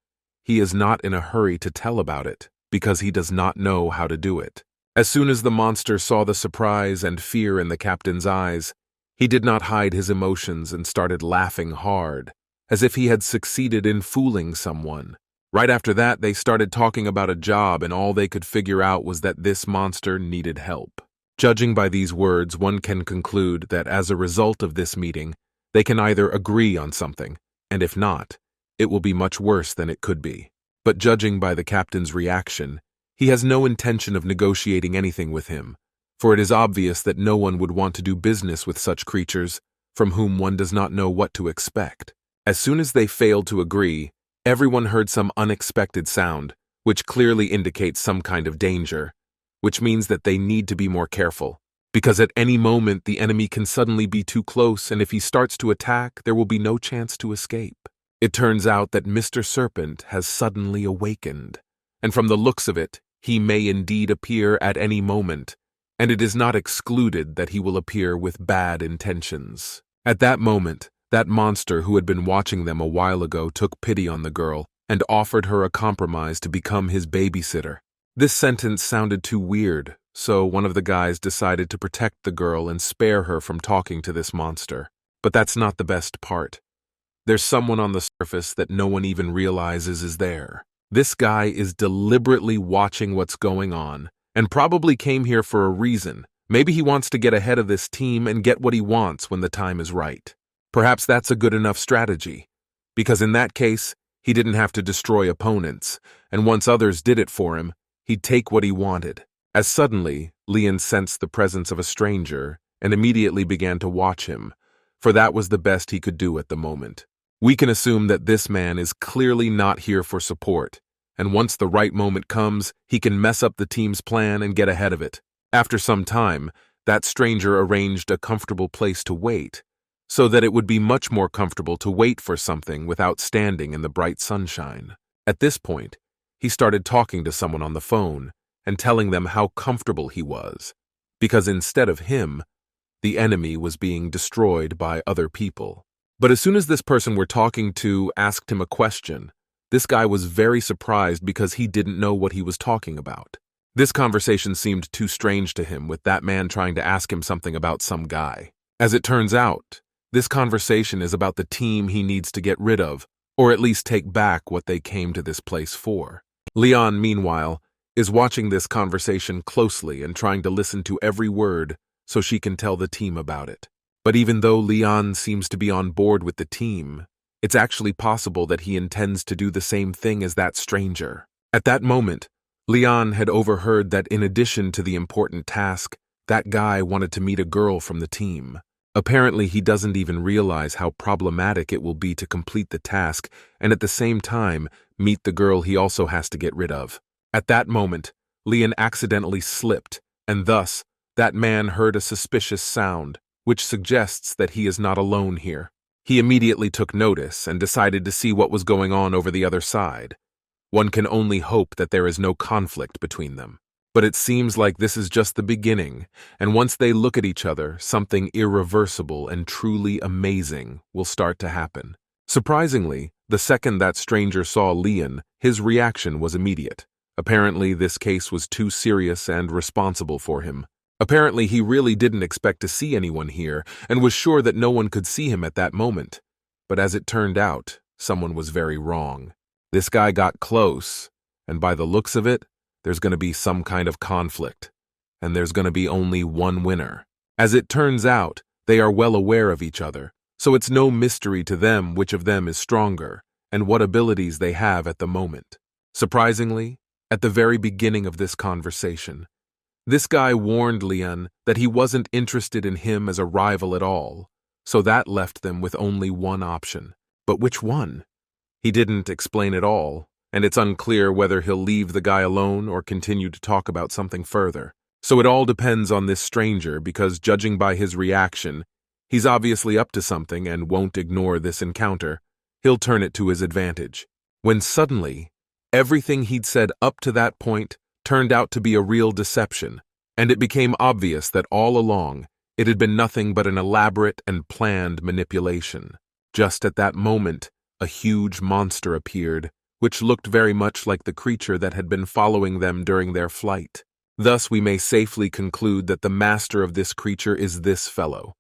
he is not in a hurry to tell about it because he does not know how to do it. As soon as the monster saw the surprise and fear in the captain's eyes, he did not hide his emotions and started laughing hard, as if he had succeeded in fooling someone. Right after that, they started talking about a job, and all they could figure out was that this monster needed help. Judging by these words, one can conclude that as a result of this meeting, they can either agree on something, and if not, it will be much worse than it could be. But judging by the captain's reaction, he has no intention of negotiating anything with him, for it is obvious that no one would want to do business with such creatures from whom one does not know what to expect. As soon as they failed to agree, everyone heard some unexpected sound, which clearly indicates some kind of danger, which means that they need to be more careful, because at any moment the enemy can suddenly be too close, and if he starts to attack, there will be no chance to escape. It turns out that Mr. Serpent has suddenly awakened, and from the looks of it, he may indeed appear at any moment, and it is not excluded that he will appear with bad intentions. At that moment, that monster who had been watching them a while ago took pity on the girl and offered her a compromise to become his babysitter. This sentence sounded too weird, so one of the guys decided to protect the girl and spare her from talking to this monster. But that's not the best part. There's someone on the surface that no one even realizes is there. This guy is deliberately watching what's going on and probably came here for a reason. Maybe he wants to get ahead of this team and get what he wants when the time is right. Perhaps that's a good enough strategy, because in that case, he didn't have to destroy opponents, and once others did it for him, he'd take what he wanted. As suddenly, Leon sensed the presence of a stranger and immediately began to watch him, for that was the best he could do at the moment. We can assume that this man is clearly not here for support, and once the right moment comes, he can mess up the team's plan and get ahead of it. After some time, that stranger arranged a comfortable place to wait, so that it would be much more comfortable to wait for something without standing in the bright sunshine. At this point, he started talking to someone on the phone and telling them how comfortable he was, because instead of him, the enemy was being destroyed by other people. But as soon as this person we're talking to asked him a question, this guy was very surprised because he didn't know what he was talking about. This conversation seemed too strange to him, with that man trying to ask him something about some guy. As it turns out, this conversation is about the team he needs to get rid of, or at least take back what they came to this place for. Leon, meanwhile, is watching this conversation closely and trying to listen to every word so she can tell the team about it. But even though Leon seems to be on board with the team, it's actually possible that he intends to do the same thing as that stranger. At that moment, Leon had overheard that in addition to the important task, that guy wanted to meet a girl from the team. Apparently, he doesn't even realize how problematic it will be to complete the task and at the same time meet the girl he also has to get rid of. At that moment, Leon accidentally slipped, and thus, that man heard a suspicious sound, which suggests that he is not alone here. He immediately took notice and decided to see what was going on over the other side. One can only hope that there is no conflict between them. But it seems like this is just the beginning, and once they look at each other, something irreversible and truly amazing will start to happen. Surprisingly, the second that stranger saw Leon, his reaction was immediate. Apparently, this case was too serious and responsible for him, Apparently, he really didn't expect to see anyone here and was sure that no one could see him at that moment. But as it turned out, someone was very wrong. This guy got close, and by the looks of it, there's going to be some kind of conflict, and there's going to be only one winner. As it turns out, they are well aware of each other, so it's no mystery to them which of them is stronger and what abilities they have at the moment. Surprisingly, at the very beginning of this conversation, this guy warned Lian that he wasn't interested in him as a rival at all, so that left them with only one option. But which one? He didn't explain at all, and it's unclear whether he'll leave the guy alone or continue to talk about something further. So it all depends on this stranger because, judging by his reaction, he's obviously up to something and won't ignore this encounter. He'll turn it to his advantage. When suddenly, everything he'd said up to that point turned out to be a real deception, and it became obvious that all along it had been nothing but an elaborate and planned manipulation. Just at that moment, a huge monster appeared, which looked very much like the creature that had been following them during their flight. Thus, we may safely conclude that the master of this creature is this fellow.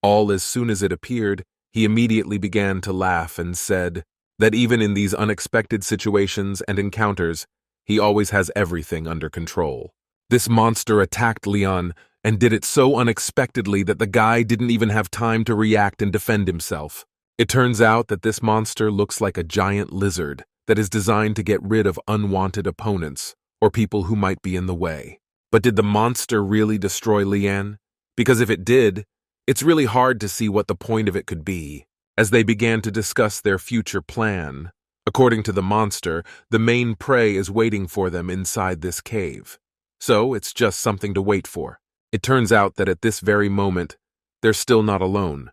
All as soon as it appeared, he immediately began to laugh and said that even in these unexpected situations and encounters, he always has everything under control. This monster attacked Leon and did it so unexpectedly that the guy didn't even have time to react and defend himself. It turns out that this monster looks like a giant lizard that is designed to get rid of unwanted opponents or people who might be in the way. But did the monster really destroy Lian? Because if it did, it's really hard to see what the point of it could be. As they began to discuss their future plan, according to the monster, the main prey is waiting for them inside this cave. So it's just something to wait for. It turns out that at this very moment, they're still not alone,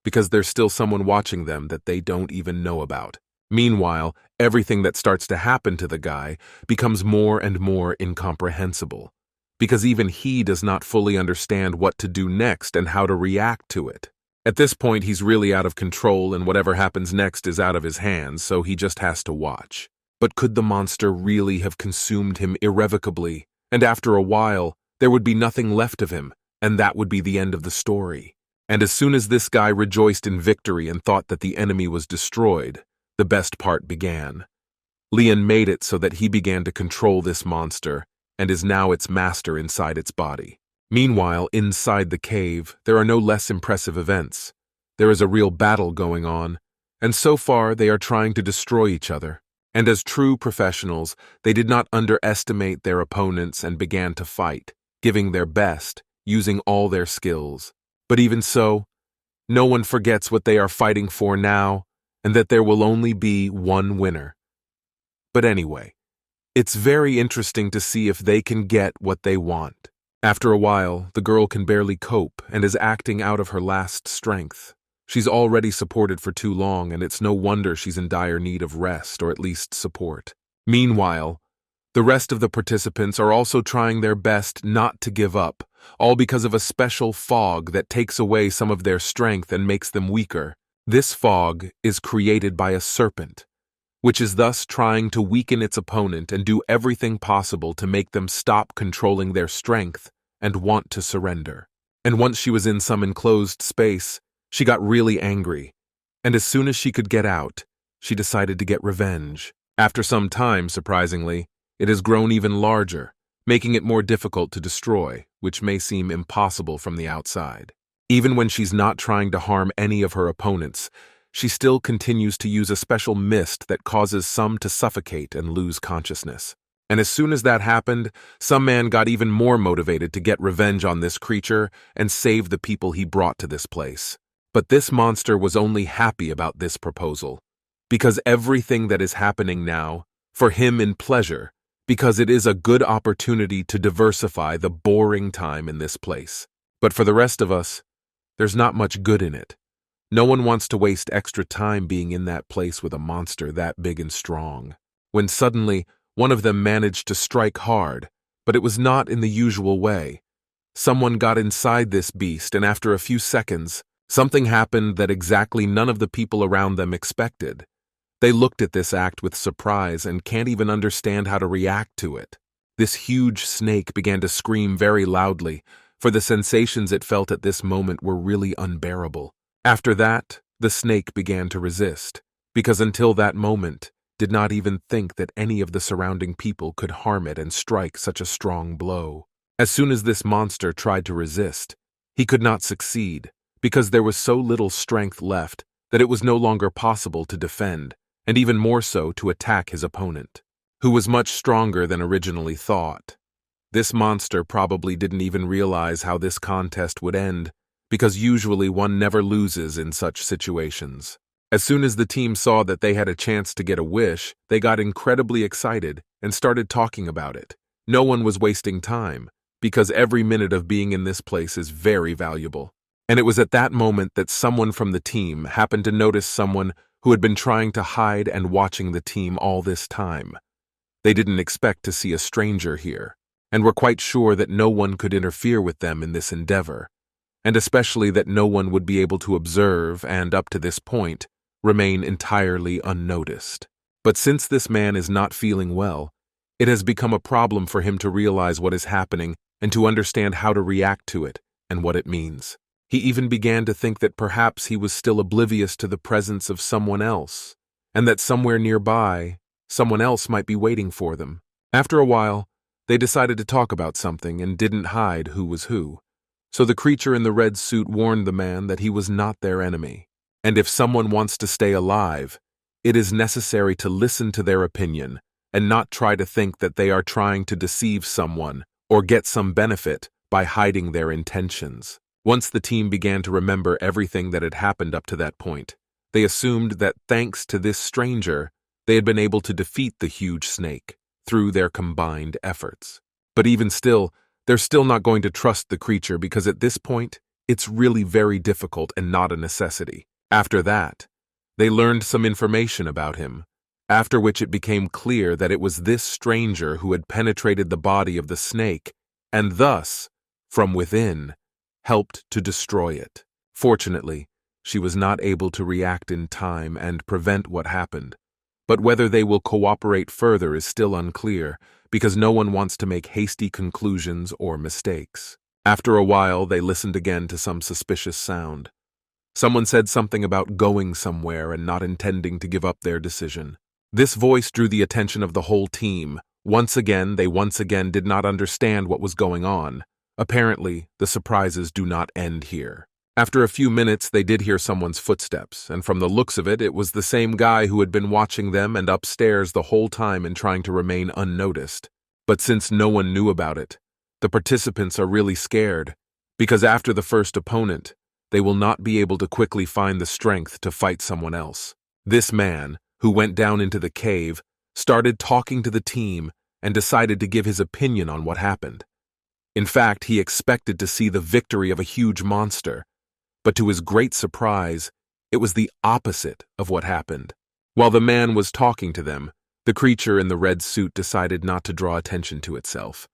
because there's still someone watching them that they don't even know about. Meanwhile, everything that starts to happen to the guy becomes more and more incomprehensible, because even he does not fully understand what to do next and how to react to it. At this point, he's really out of control, and whatever happens next is out of his hands, so he just has to watch. But could the monster really have consumed him irrevocably, and after a while, there would be nothing left of him, and that would be the end of the story? And as soon as this guy rejoiced in victory and thought that the enemy was destroyed, the best part began. Lian made it so that he began to control this monster and is now its master inside its body. Meanwhile, inside the cave, there are no less impressive events. There is a real battle going on, and so far they are trying to destroy each other. And as true professionals, they did not underestimate their opponents and began to fight, giving their best, using all their skills. But even so, no one forgets what they are fighting for now, and that there will only be one winner. But anyway, it's very interesting to see if they can get what they want. After a while, the girl can barely cope and is acting out of her last strength. She's already supported for too long, and it's no wonder she's in dire need of rest or at least support. Meanwhile, the rest of the participants are also trying their best not to give up, all because of a special fog that takes away some of their strength and makes them weaker. This fog is created by a serpent, which is thus trying to weaken its opponent and do everything possible to make them stop controlling their strength and want to surrender. And once she was in some enclosed space, she got really angry, and as soon as she could get out, she decided to get revenge. After some time, surprisingly, it has grown even larger, making it more difficult to destroy, which may seem impossible from the outside. Even when she's not trying to harm any of her opponents, she still continues to use a special mist that causes some to suffocate and lose consciousness. And as soon as that happened, some man got even more motivated to get revenge on this creature and save the people he brought to this place. But this monster was only happy about this proposal, because everything that is happening now, for him in pleasure, because it is a good opportunity to diversify the boring time in this place. But for the rest of us, there's not much good in it. No one wants to waste extra time being in that place with a monster that big and strong. When suddenly, one of them managed to strike hard, but it was not in the usual way. Someone got inside this beast, and after a few seconds, something happened that exactly none of the people around them expected. They looked at this act with surprise and can't even understand how to react to it. This huge snake began to scream very loudly, for the sensations it felt at this moment were really unbearable. After that, the snake began to resist, because until that moment, did not even think that any of the surrounding people could harm it and strike such a strong blow. As soon as this monster tried to resist, he could not succeed, because there was so little strength left that it was no longer possible to defend, and even more so to attack his opponent, who was much stronger than originally thought. This monster probably didn't even realize how this contest would end, because usually one never loses in such situations. As soon as the team saw that they had a chance to get a wish, they got incredibly excited and started talking about it. No one was wasting time, because every minute of being in this place is very valuable. And it was at that moment that someone from the team happened to notice someone who had been trying to hide and watching the team all this time. They didn't expect to see a stranger here, and were quite sure that no one could interfere with them in this endeavor, and especially that no one would be able to observe and, up to this point, remain entirely unnoticed. But since this man is not feeling well, it has become a problem for him to realize what is happening and to understand how to react to it and what it means. He even began to think that perhaps he was still oblivious to the presence of someone else, and that somewhere nearby, someone else might be waiting for them. After a while, they decided to talk about something and didn't hide who was who. So the creature in the red suit warned the man that he was not their enemy, and if someone wants to stay alive, it is necessary to listen to their opinion and not try to think that they are trying to deceive someone or get some benefit by hiding their intentions. Once the team began to remember everything that had happened up to that point, they assumed that thanks to this stranger, they had been able to defeat the huge snake through their combined efforts. But even still, they're still not going to trust the creature because at this point, it's really very difficult and not a necessity. After that, they learned some information about him, after which it became clear that it was this stranger who had penetrated the body of the snake and thus, from within, helped to destroy it. Fortunately, she was not able to react in time and prevent what happened, but whether they will cooperate further is still unclear, because no one wants to make hasty conclusions or mistakes. After a while, they listened again to some suspicious sound. Someone said something about going somewhere and not intending to give up their decision. This voice drew the attention of the whole team. They once again did not understand what was going on. Apparently, the surprises do not end here. After a few minutes, they did hear someone's footsteps, and from the looks of it, it was the same guy who had been watching them and upstairs the whole time and trying to remain unnoticed. But since no one knew about it, the participants are really scared, because after the first opponent, they will not be able to quickly find the strength to fight someone else. This man, who went down into the cave, started talking to the team and decided to give his opinion on what happened. In fact, he expected to see the victory of a huge monster, but to his great surprise, it was the opposite of what happened. While the man was talking to them, the creature in the red suit decided not to draw attention to itself.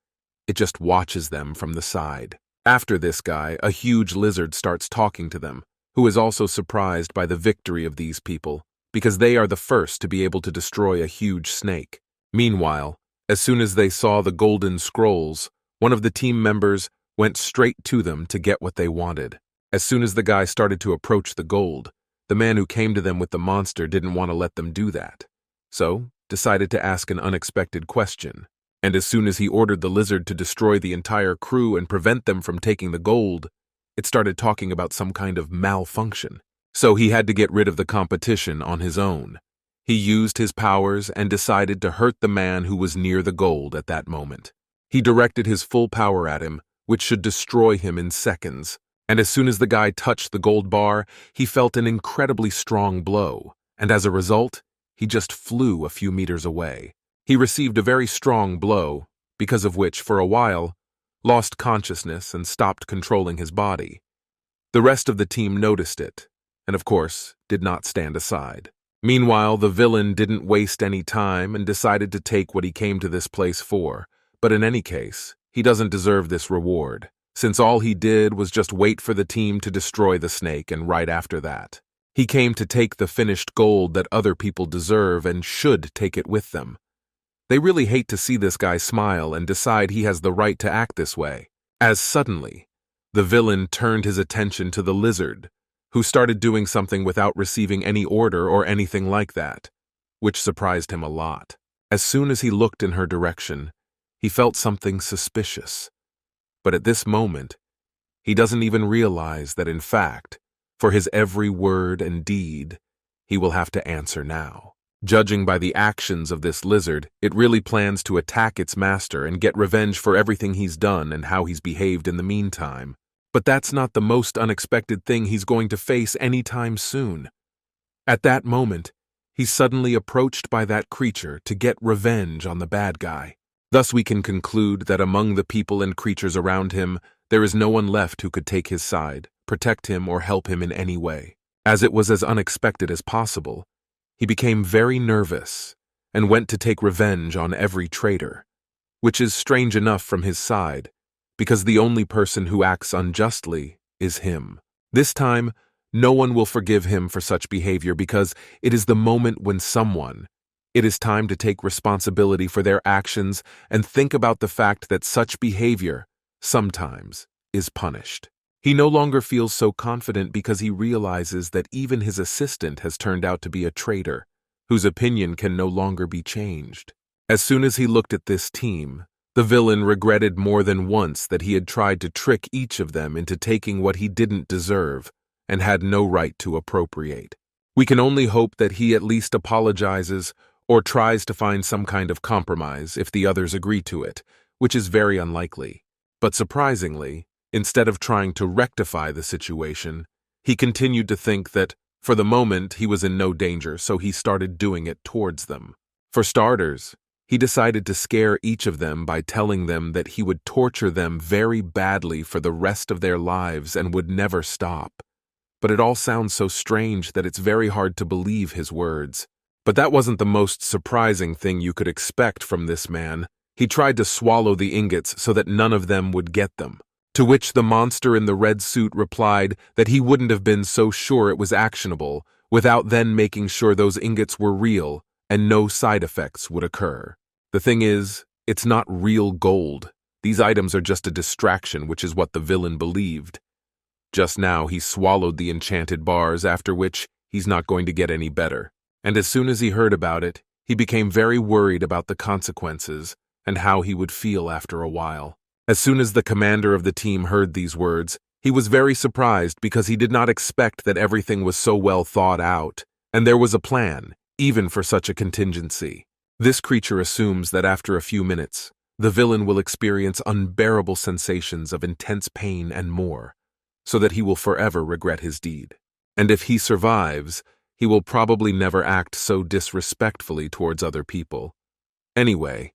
It just watches them from the side. After this guy, a huge lizard starts talking to them, who is also surprised by the victory of these people, because they are the first to be able to destroy a huge snake. Meanwhile, as soon as they saw the golden scrolls, one of the team members went straight to them to get what they wanted. As soon as the guy started to approach the gold, the man who came to them with the monster didn't want to let them do that, so decided to ask an unexpected question. And as soon as he ordered the lizard to destroy the entire crew and prevent them from taking the gold, it started talking about some kind of malfunction. So he had to get rid of the competition on his own. He used his powers and decided to hurt the man who was near the gold at that moment. He directed his full power at him, which should destroy him in seconds. And as soon as the guy touched the gold bar, he felt an incredibly strong blow, and as a result, he just flew a few meters away. He received a very strong blow, because of which, for a while, lost consciousness and stopped controlling his body. The rest of the team noticed it, and of course, did not stand aside. Meanwhile, the villain didn't waste any time and decided to take what he came to this place for, but in any case, he doesn't deserve this reward, since all he did was just wait for the team to destroy the snake, and right after that, he came to take the finished gold that other people deserve and should take it with them. They really hate to see this guy smile and decide he has the right to act this way, as suddenly, The villain turned his attention to the lizard, who started doing something without receiving any order or anything like that, which surprised him a lot. As soon as he looked in her direction, he felt something suspicious. But at this moment, he doesn't even realize that in fact, for his every word and deed, he will have to answer now. Judging by the actions of this lizard, it really plans to attack its master and get revenge for everything he's done and how he's behaved in the meantime. But that's not the most unexpected thing he's going to face anytime soon. At that moment, he's suddenly approached by that creature to get revenge on the bad guy. Thus we can conclude that among the people and creatures around him, there is no one left who could take his side, protect him, or help him in any way. As it was as unexpected as possible, he became very nervous and went to take revenge on every traitor, which is strange enough from his side, because the only person who acts unjustly is him. This time, no one will forgive him for such behavior because it is the moment when it is time to take responsibility for their actions and think about the fact that such behavior, sometimes, is punished. He no longer feels so confident because he realizes that even his assistant has turned out to be a traitor, whose opinion can no longer be changed. As soon as he looked at this team, the villain regretted more than once that he had tried to trick each of them into taking what he didn't deserve and had no right to appropriate. We can only hope that he at least apologizes or tries to find some kind of compromise if the others agree to it, which is very unlikely. But surprisingly, instead of trying to rectify the situation, he continued to think that, for the moment, he was in no danger, so he started doing it towards them. For starters, he decided to scare each of them by telling them that he would torture them very badly for the rest of their lives and would never stop. But it all sounds so strange that it's very hard to believe his words. But that wasn't the most surprising thing you could expect from this man. He tried to swallow the ingots so that none of them would get them, to which the monster in the red suit replied that he wouldn't have been so sure it was actionable without then making sure those ingots were real and no side effects would occur. The thing is, it's not real gold. These items are just a distraction, which is what the villain believed. Just now he swallowed the enchanted bars, after which he's not going to get any better. And as soon as he heard about it, he became very worried about the consequences and how he would feel after a while. As soon as the commander of the team heard these words, he was very surprised because he did not expect that everything was so well thought out, and there was a plan, even for such a contingency. This creature assumes that after a few minutes, the villain will experience unbearable sensations of intense pain and more, so that he will forever regret his deed. And if he survives, he will probably never act so disrespectfully towards other people. Anyway,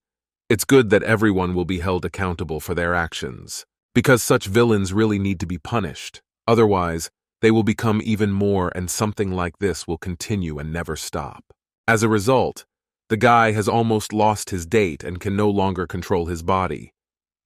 it's good that everyone will be held accountable for their actions, because such villains really need to be punished. Otherwise, they will become even more, and something like this will continue and never stop. As a result, the guy has almost lost his date and can no longer control his body.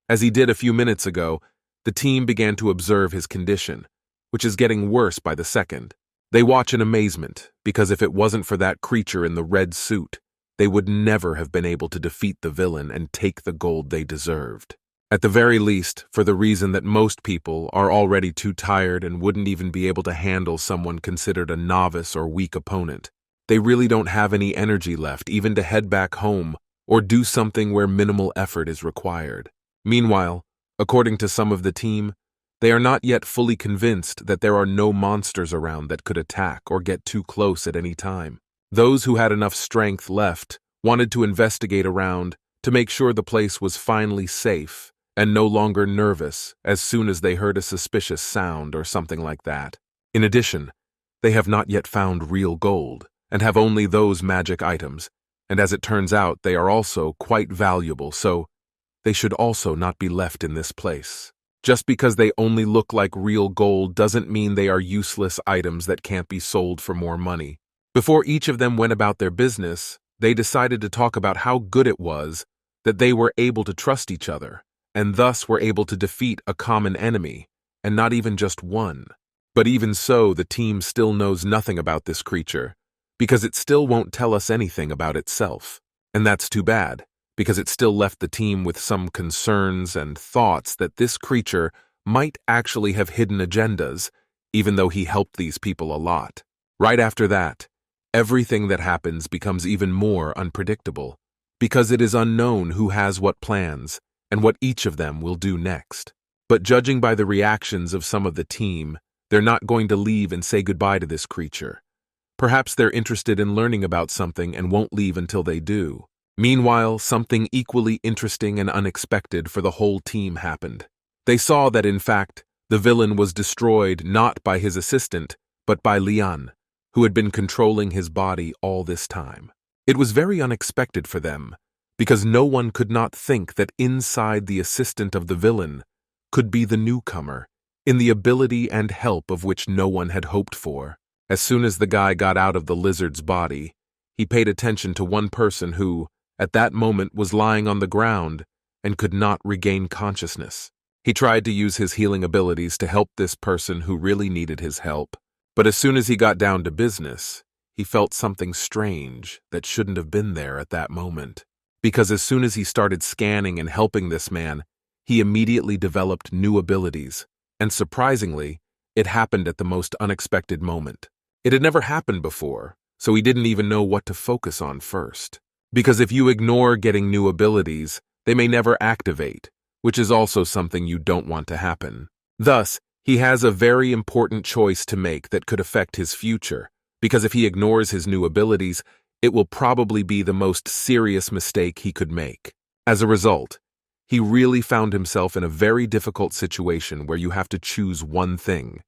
As he did a few minutes ago, the team began to observe his condition, which is getting worse by the second. They watch in amazement, because if it wasn't for that creature in the red suit, they would never have been able to defeat the villain and take the gold they deserved. At the very least, for the reason that most people are already too tired and wouldn't even be able to handle someone considered a novice or weak opponent. They really don't have any energy left even to head back home or do something where minimal effort is required. Meanwhile, according to some of the team, they are not yet fully convinced that there are no monsters around that could attack or get too close at any time. Those who had enough strength left wanted to investigate around to make sure the place was finally safe and no longer nervous as soon as they heard a suspicious sound or something like that. In addition, they have not yet found real gold and have only those magic items, and as it turns out, they are also quite valuable, so they should also not be left in this place. Just because they only look like real gold doesn't mean they are useless items that can't be sold for more money. Before each of them went about their business, they decided to talk about how good it was that they were able to trust each other, and thus were able to defeat a common enemy, and not even just one. But even so, the team still knows nothing about this creature, because it still won't tell us anything about itself. And that's too bad, because it still left the team with some concerns and thoughts that this creature might actually have hidden agendas, even though he helped these people a lot. Right after that, everything that happens becomes even more unpredictable, because it is unknown who has what plans and what each of them will do next. But judging by the reactions of some of the team, they're not going to leave and say goodbye to this creature. Perhaps they're interested in learning about something and won't leave until they do. Meanwhile, something equally interesting and unexpected for the whole team happened. They saw that, in fact, the villain was destroyed not by his assistant, but by Lian, who had been controlling his body all this time. It was very unexpected for them, because no one could not think that inside the assistant of the villain could be the newcomer, in the ability and help of which no one had hoped for. As soon as the guy got out of the lizard's body, he paid attention to one person who, at that moment, was lying on the ground and could not regain consciousness. He tried to use his healing abilities to help this person who really needed his help, but as soon as he got down to business, he felt something strange that shouldn't have been there at that moment. Because as soon as he started scanning and helping this man, he immediately developed new abilities, and surprisingly, it happened at the most unexpected moment. It had never happened before, so he didn't even know what to focus on first. Because if you ignore getting new abilities, they may never activate, which is also something you don't want to happen. Thus, he has a very important choice to make that could affect his future, because if he ignores his new abilities, it will probably be the most serious mistake he could make. As a result, he really found himself in a very difficult situation where you have to choose one thing: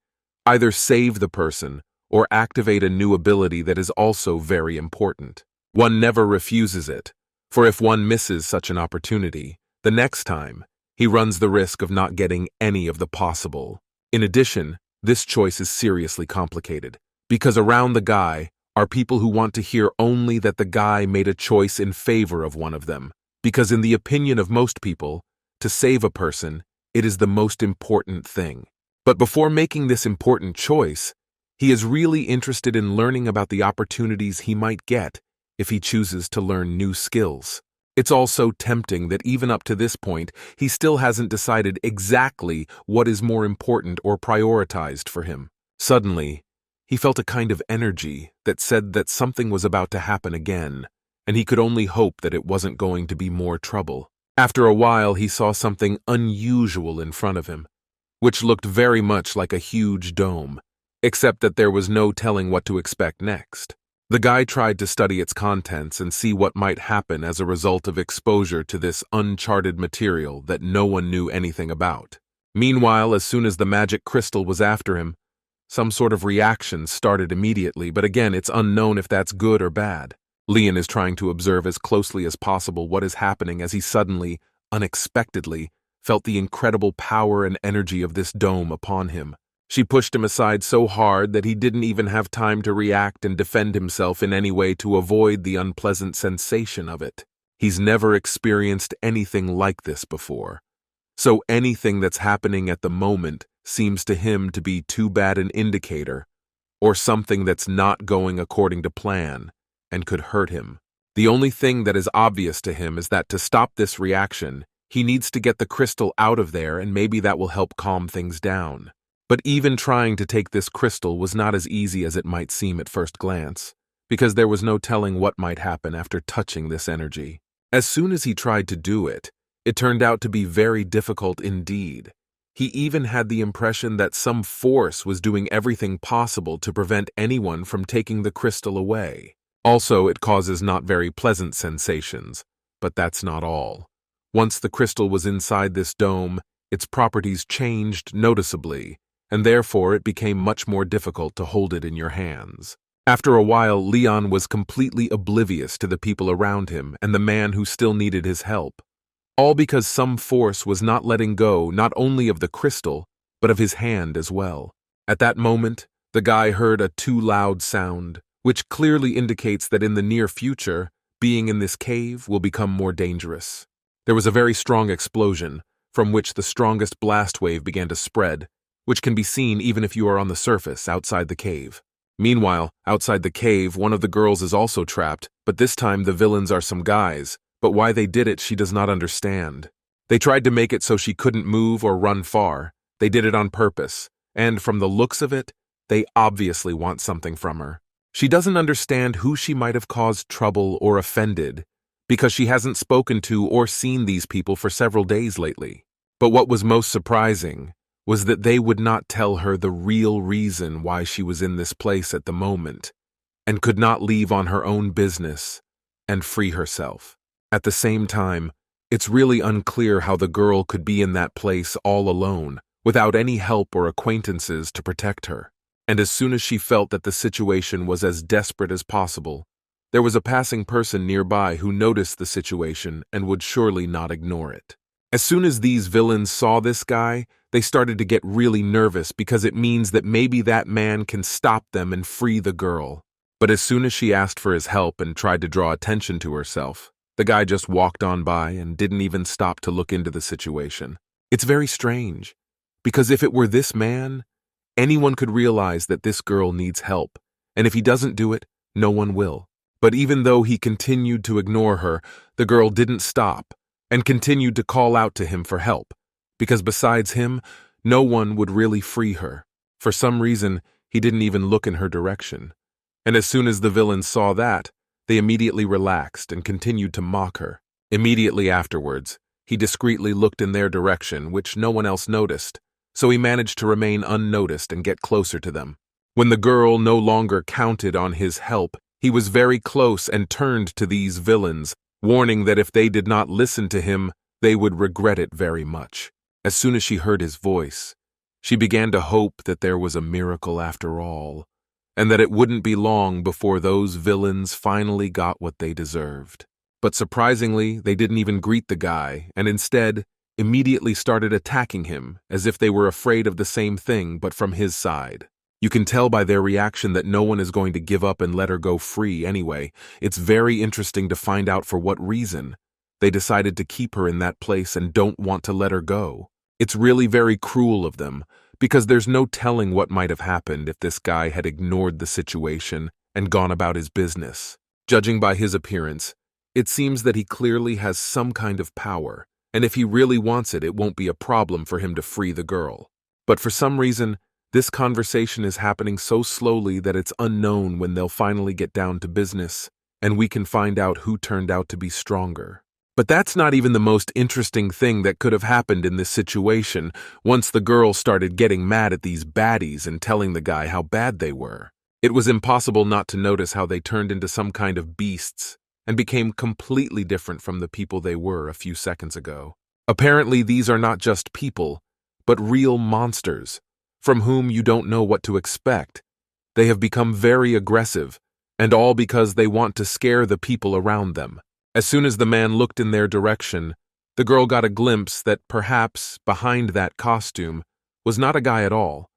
either save the person or activate a new ability that is also very important. One never refuses it, for if one misses such an opportunity, the next time, he runs the risk of not getting any of the possible. In addition, this choice is seriously complicated, because around the guy are people who want to hear only that the guy made a choice in favor of one of them, because in the opinion of most people, to save a person, it is the most important thing. But before making this important choice, he is really interested in learning about the opportunities he might get if he chooses to learn new skills. It's also tempting that even up to this point, he still hasn't decided exactly what is more important or prioritized for him. Suddenly, he felt a kind of energy that said that something was about to happen again, and he could only hope that it wasn't going to be more trouble. After a while, he saw something unusual in front of him, which looked very much like a huge dome, except that there was no telling what to expect next. The guy tried to study its contents and see what might happen as a result of exposure to this uncharted material that no one knew anything about. Meanwhile, as soon as the magic crystal was after him, some sort of reaction started immediately, but again, it's unknown if that's good or bad. Leon is trying to observe as closely as possible what is happening as he suddenly, unexpectedly, felt the incredible power and energy of this dome upon him. She pushed him aside so hard that he didn't even have time to react and defend himself in any way to avoid the unpleasant sensation of it. He's never experienced anything like this before, so anything that's happening at the moment seems to him to be too bad an indicator, or something that's not going according to plan and could hurt him. The only thing that is obvious to him is that to stop this reaction, he needs to get the crystal out of there, and maybe that will help calm things down. But even trying to take this crystal was not as easy as it might seem at first glance, because there was no telling what might happen after touching this energy. As soon as he tried to do it, it turned out to be very difficult indeed. He even had the impression that some force was doing everything possible to prevent anyone from taking the crystal away. Also, it causes not very pleasant sensations, but that's not all. Once the crystal was inside this dome, its properties changed noticeably, and therefore it became much more difficult to hold it in your hands. After a while, Leon was completely oblivious to the people around him and the man who still needed his help, all because some force was not letting go not only of the crystal, but of his hand as well. At that moment, the guy heard a too loud sound, which clearly indicates that in the near future, being in this cave will become more dangerous. There was a very strong explosion, from which the strongest blast wave began to spread, which can be seen even if you are on the surface outside the cave. Meanwhile, outside the cave, one of the girls is also trapped, but this time the villains are some guys, but why they did it she does not understand. They tried to make it so she couldn't move or run far, They did it on purpose, and from the looks of it, they obviously want something from her. She doesn't understand who she might have caused trouble or offended, because she hasn't spoken to or seen these people for several days lately. But what was most surprising was that they would not tell her the real reason why she was in this place at the moment, and could not leave on her own business and free herself. At the same time, it's really unclear how the girl could be in that place all alone, without any help or acquaintances to protect her. And as soon as she felt that the situation was as desperate as possible, there was a passing person nearby who noticed the situation and would surely not ignore it. As soon as these villains saw this guy, they started to get really nervous because it means that maybe that man can stop them and free the girl. But as soon as she asked for his help and tried to draw attention to herself, the guy just walked on by and didn't even stop to look into the situation. It's very strange, because if it were this man, anyone could realize that this girl needs help, and if he doesn't do it, no one will. But even though he continued to ignore her, the girl didn't stop and continued to call out to him for help, because besides him, no one would really free her. For some reason, he didn't even look in her direction. And as soon as the villains saw that, they immediately relaxed and continued to mock her. Immediately afterwards, he discreetly looked in their direction, which no one else noticed, so he managed to remain unnoticed and get closer to them. When the girl no longer counted on his help, he was very close and turned to these villains, warning that if they did not listen to him, they would regret it very much. As soon as she heard his voice, she began to hope that there was a miracle after all, and that it wouldn't be long before those villains finally got what they deserved. But surprisingly, they didn't even greet the guy, and instead immediately started attacking him as if they were afraid of the same thing but from his side. You can tell by their reaction that no one is going to give up and let her go free anyway. It's very interesting to find out for what reason they decided to keep her in that place and don't want to let her go. It's really very cruel of them, because there's no telling what might have happened if this guy had ignored the situation and gone about his business. Judging by his appearance, it seems that he clearly has some kind of power, and if he really wants it, it won't be a problem for him to free the girl. But for some reason, this conversation is happening so slowly that it's unknown when they'll finally get down to business, and we can find out who turned out to be stronger. But that's not even the most interesting thing that could have happened in this situation once the girl started getting mad at these baddies and telling the guy how bad they were. It was impossible not to notice how they turned into some kind of beasts and became completely different from the people they were a few seconds ago. Apparently, these are not just people, but real monsters, from whom you don't know what to expect. They have become very aggressive, and all because they want to scare the people around them. As soon as the man looked in their direction, the girl got a glimpse that perhaps behind that costume was not a guy at all,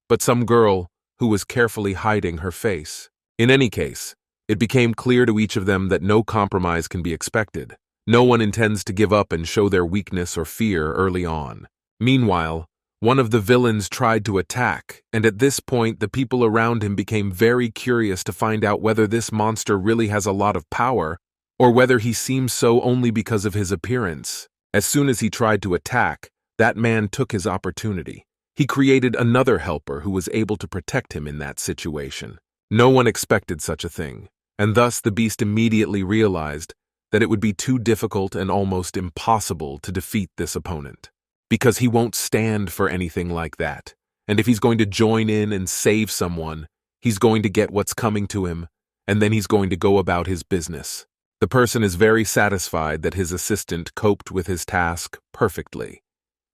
but some girl who was carefully hiding her face. In any case, it became clear to each of them that no compromise can be expected. No one intends to give up and show their weakness or fear early on. Meanwhile, one of the villains tried to attack, and at this point the people around him became very curious to find out whether this monster really has a lot of power, or whether he seems so only because of his appearance. As soon as he tried to attack, that man took his opportunity. He created another helper who was able to protect him in that situation. No one expected such a thing, and thus the beast immediately realized that it would be too difficult and almost impossible to defeat this opponent, because he won't stand for anything like that, and if he's going to join in and save someone, he's going to get what's coming to him, and then he's going to go about his business. The person is very satisfied that his assistant coped with his task perfectly.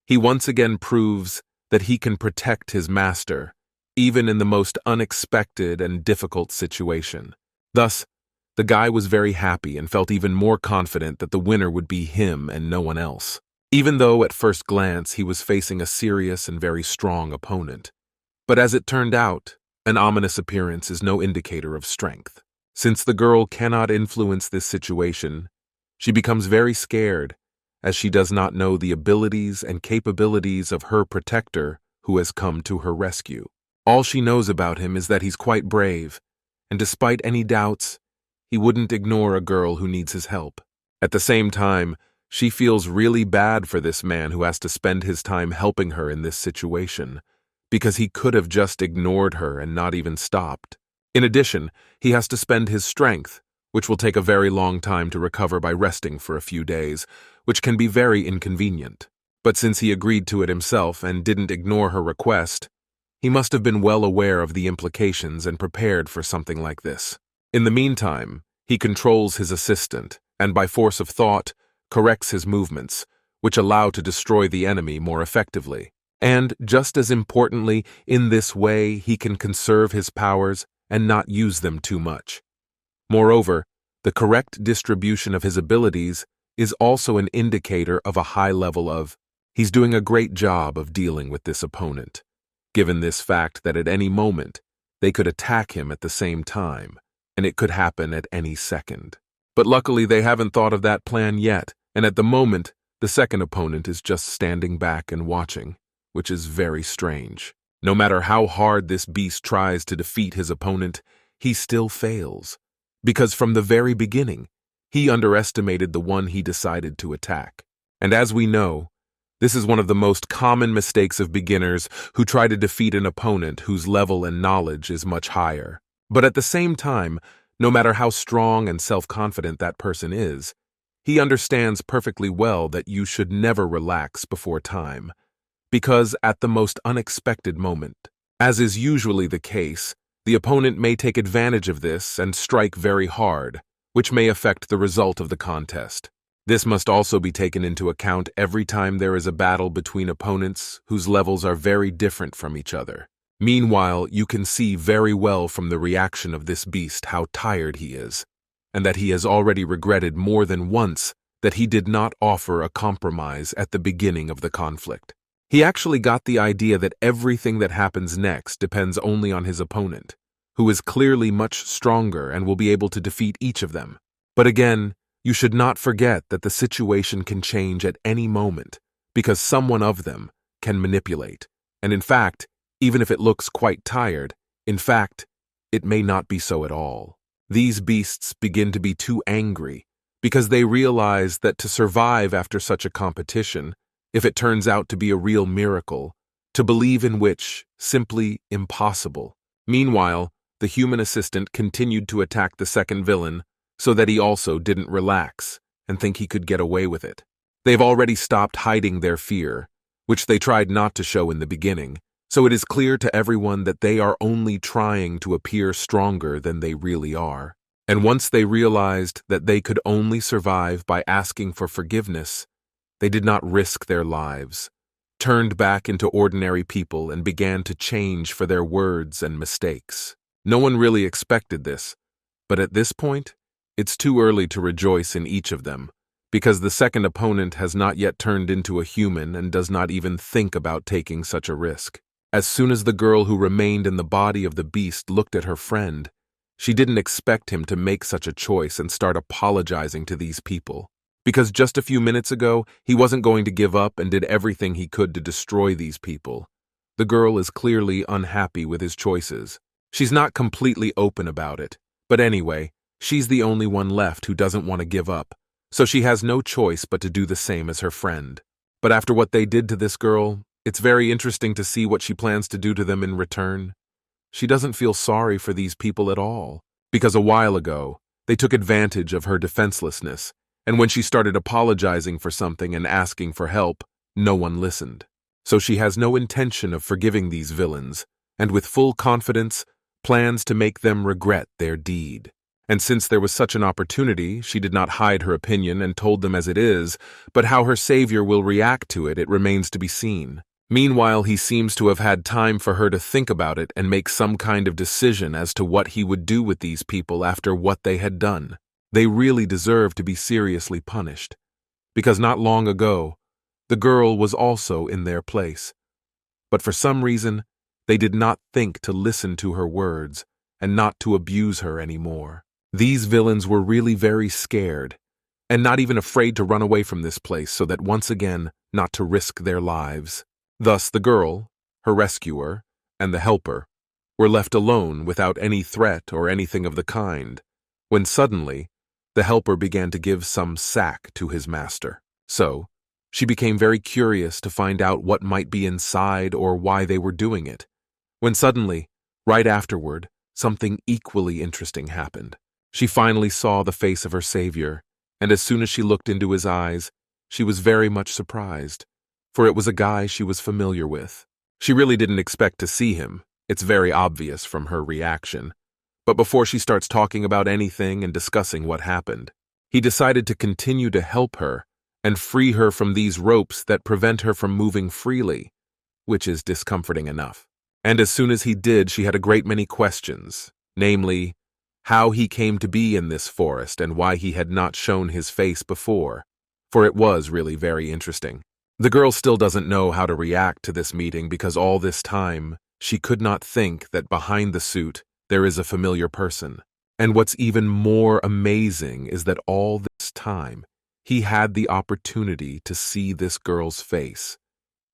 He once again proves that he can protect his master, even in the most unexpected and difficult situation. Thus, the guy was very happy and felt even more confident that the winner would be him and no one else, even though at first glance he was facing a serious and very strong opponent. But as it turned out, an ominous appearance is no indicator of strength. Since the girl cannot influence this situation, she becomes very scared, as she does not know the abilities and capabilities of her protector who has come to her rescue. All she knows about him is that he's quite brave, and despite any doubts, he wouldn't ignore a girl who needs his help. At the same time, She feels really bad for this man who has to spend his time helping her in this situation, because he could have just ignored her and not even stopped. In addition, he has to spend his strength, which will take a very long time to recover by resting for a few days, which can be very inconvenient. But since he agreed to it himself and didn't ignore her request, he must have been well aware of the implications and prepared for something like this. In the meantime, he controls his assistant, and by force of thought, corrects his movements, which allow to destroy the enemy more effectively. And, just as importantly, in this way he can conserve his powers and not use them too much. Moreover, the correct distribution of his abilities is also an indicator of a high level of, he's doing a great job of dealing with this opponent, given this fact that at any moment, they could attack him at the same time, and it could happen at any second. But luckily they haven't thought of that plan yet, and at the moment, the second opponent is just standing back and watching, which is very strange. No matter how hard this beast tries to defeat his opponent, he still fails, because from the very beginning, he underestimated the one he decided to attack. And as we know, this is one of the most common mistakes of beginners who try to defeat an opponent whose level and knowledge is much higher. But at the same time, no matter how strong and self-confident that person is, he understands perfectly well that you should never relax before time, because at the most unexpected moment, as is usually the case, the opponent may take advantage of this and strike very hard, which may affect the result of the contest. This must also be taken into account every time there is a battle between opponents whose levels are very different from each other. Meanwhile, you can see very well from the reaction of this beast how tired he is, and that he has already regretted more than once that he did not offer a compromise at the beginning of the conflict. He actually got the idea that everything that happens next depends only on his opponent, who is clearly much stronger and will be able to defeat each of them. But again, you should not forget that the situation can change at any moment, because someone of them can manipulate, and in fact, even if it looks quite tired, in fact, it may not be so at all. These beasts begin to be too angry because they realize that to survive after such a competition, if it turns out to be a real miracle, to believe in which, simply impossible. Meanwhile, the human assistant continued to attack the second villain so that he also didn't relax and think he could get away with it. They've already stopped hiding their fear, which they tried not to show in the beginning, so it is clear to everyone that they are only trying to appear stronger than they really are. And once they realized that they could only survive by asking for forgiveness, they did not risk their lives, turned back into ordinary people and began to change for their words and mistakes. No one really expected this, but at this point, it's too early to rejoice in each of them, because the second opponent has not yet turned into a human and does not even think about taking such a risk. As soon as the girl who remained in the body of the beast looked at her friend, she didn't expect him to make such a choice and start apologizing to these people. Because just a few minutes ago, he wasn't going to give up and did everything he could to destroy these people. The girl is clearly unhappy with his choices. She's not completely open about it, but anyway, she's the only one left who doesn't want to give up, so she has no choice but to do the same as her friend. But after what they did to this girl, it's very interesting to see what she plans to do to them in return. She doesn't feel sorry for these people at all, because a while ago, they took advantage of her defenselessness, and when she started apologizing for something and asking for help, no one listened. So she has no intention of forgiving these villains, and with full confidence, plans to make them regret their deed. And since there was such an opportunity, she did not hide her opinion and told them as it is, but how her savior will react to it remains to be seen. Meanwhile, he seems to have had time for her to think about it and make some kind of decision as to what he would do with these people after what they had done. They really deserve to be seriously punished, because not long ago, the girl was also in their place. But for some reason, they did not think to listen to her words and not to abuse her anymore. These villains were really very scared, and not even afraid to run away from this place so that once again not to risk their lives. Thus the girl, her rescuer, and the helper were left alone without any threat or anything of the kind, when suddenly the helper began to give some sack to his master. So, she became very curious to find out what might be inside or why they were doing it, when suddenly, right afterward, something equally interesting happened. She finally saw the face of her savior, and as soon as she looked into his eyes, she was very much surprised, for it was a guy she was familiar with. She really didn't expect to see him, it's very obvious from her reaction. But before she starts talking about anything and discussing what happened, he decided to continue to help her and free her from these ropes that prevent her from moving freely, which is discomforting enough. And as soon as he did, she had a great many questions, namely, how he came to be in this forest and why he had not shown his face before, for it was really very interesting. The girl still doesn't know how to react to this meeting because all this time, she could not think that behind the suit there is a familiar person. And what's even more amazing is that all this time, he had the opportunity to see this girl's face.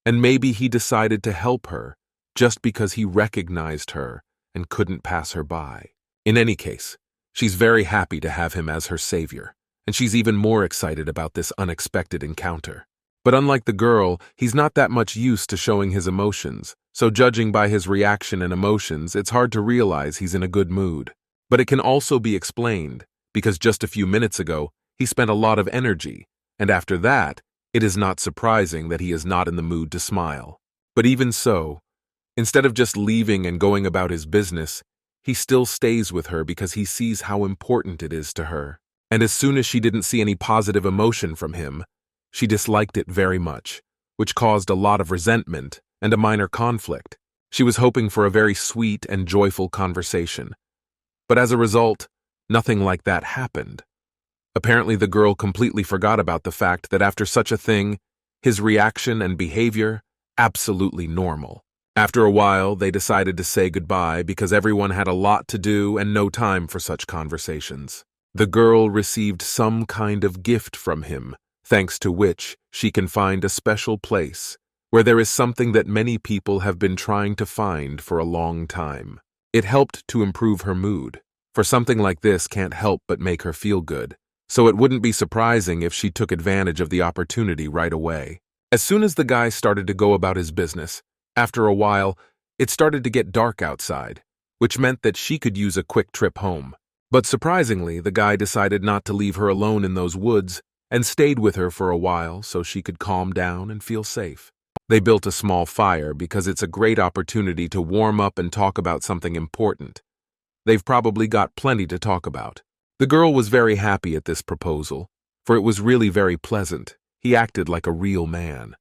And maybe he decided to help her just because he recognized her and couldn't pass her by. In any case, she's very happy to have him as her savior, and she's even more excited about this unexpected encounter. But unlike the girl, he's not that much used to showing his emotions, so judging by his reaction and emotions, it's hard to realize he's in a good mood. But it can also be explained, because just a few minutes ago, he spent a lot of energy, and after that, it is not surprising that he is not in the mood to smile. But even so, instead of just leaving and going about his business, he still stays with her because he sees how important it is to her. And as soon as she didn't see any positive emotion from him, she disliked it very much, which caused a lot of resentment and a minor conflict. She was hoping for a very sweet and joyful conversation. But as a result, nothing like that happened. Apparently the girl completely forgot about the fact that after such a thing, his reaction and behavior, absolutely normal. After a while, they decided to say goodbye because everyone had a lot to do and no time for such conversations. The girl received some kind of gift from him, thanks to which she can find a special place where there is something that many people have been trying to find for a long time. It helped to improve her mood, for something like this can't help but make her feel good, so it wouldn't be surprising if she took advantage of the opportunity right away. As soon as the guy started to go about his business, after a while, it started to get dark outside, which meant that she could use a quick trip home. But surprisingly, the guy decided not to leave her alone in those woods and stayed with her for a while so she could calm down and feel safe. They built a small fire because it's a great opportunity to warm up and talk about something important. They've probably got plenty to talk about. The girl was very happy at this proposal, for it was really very pleasant. He acted like a real man.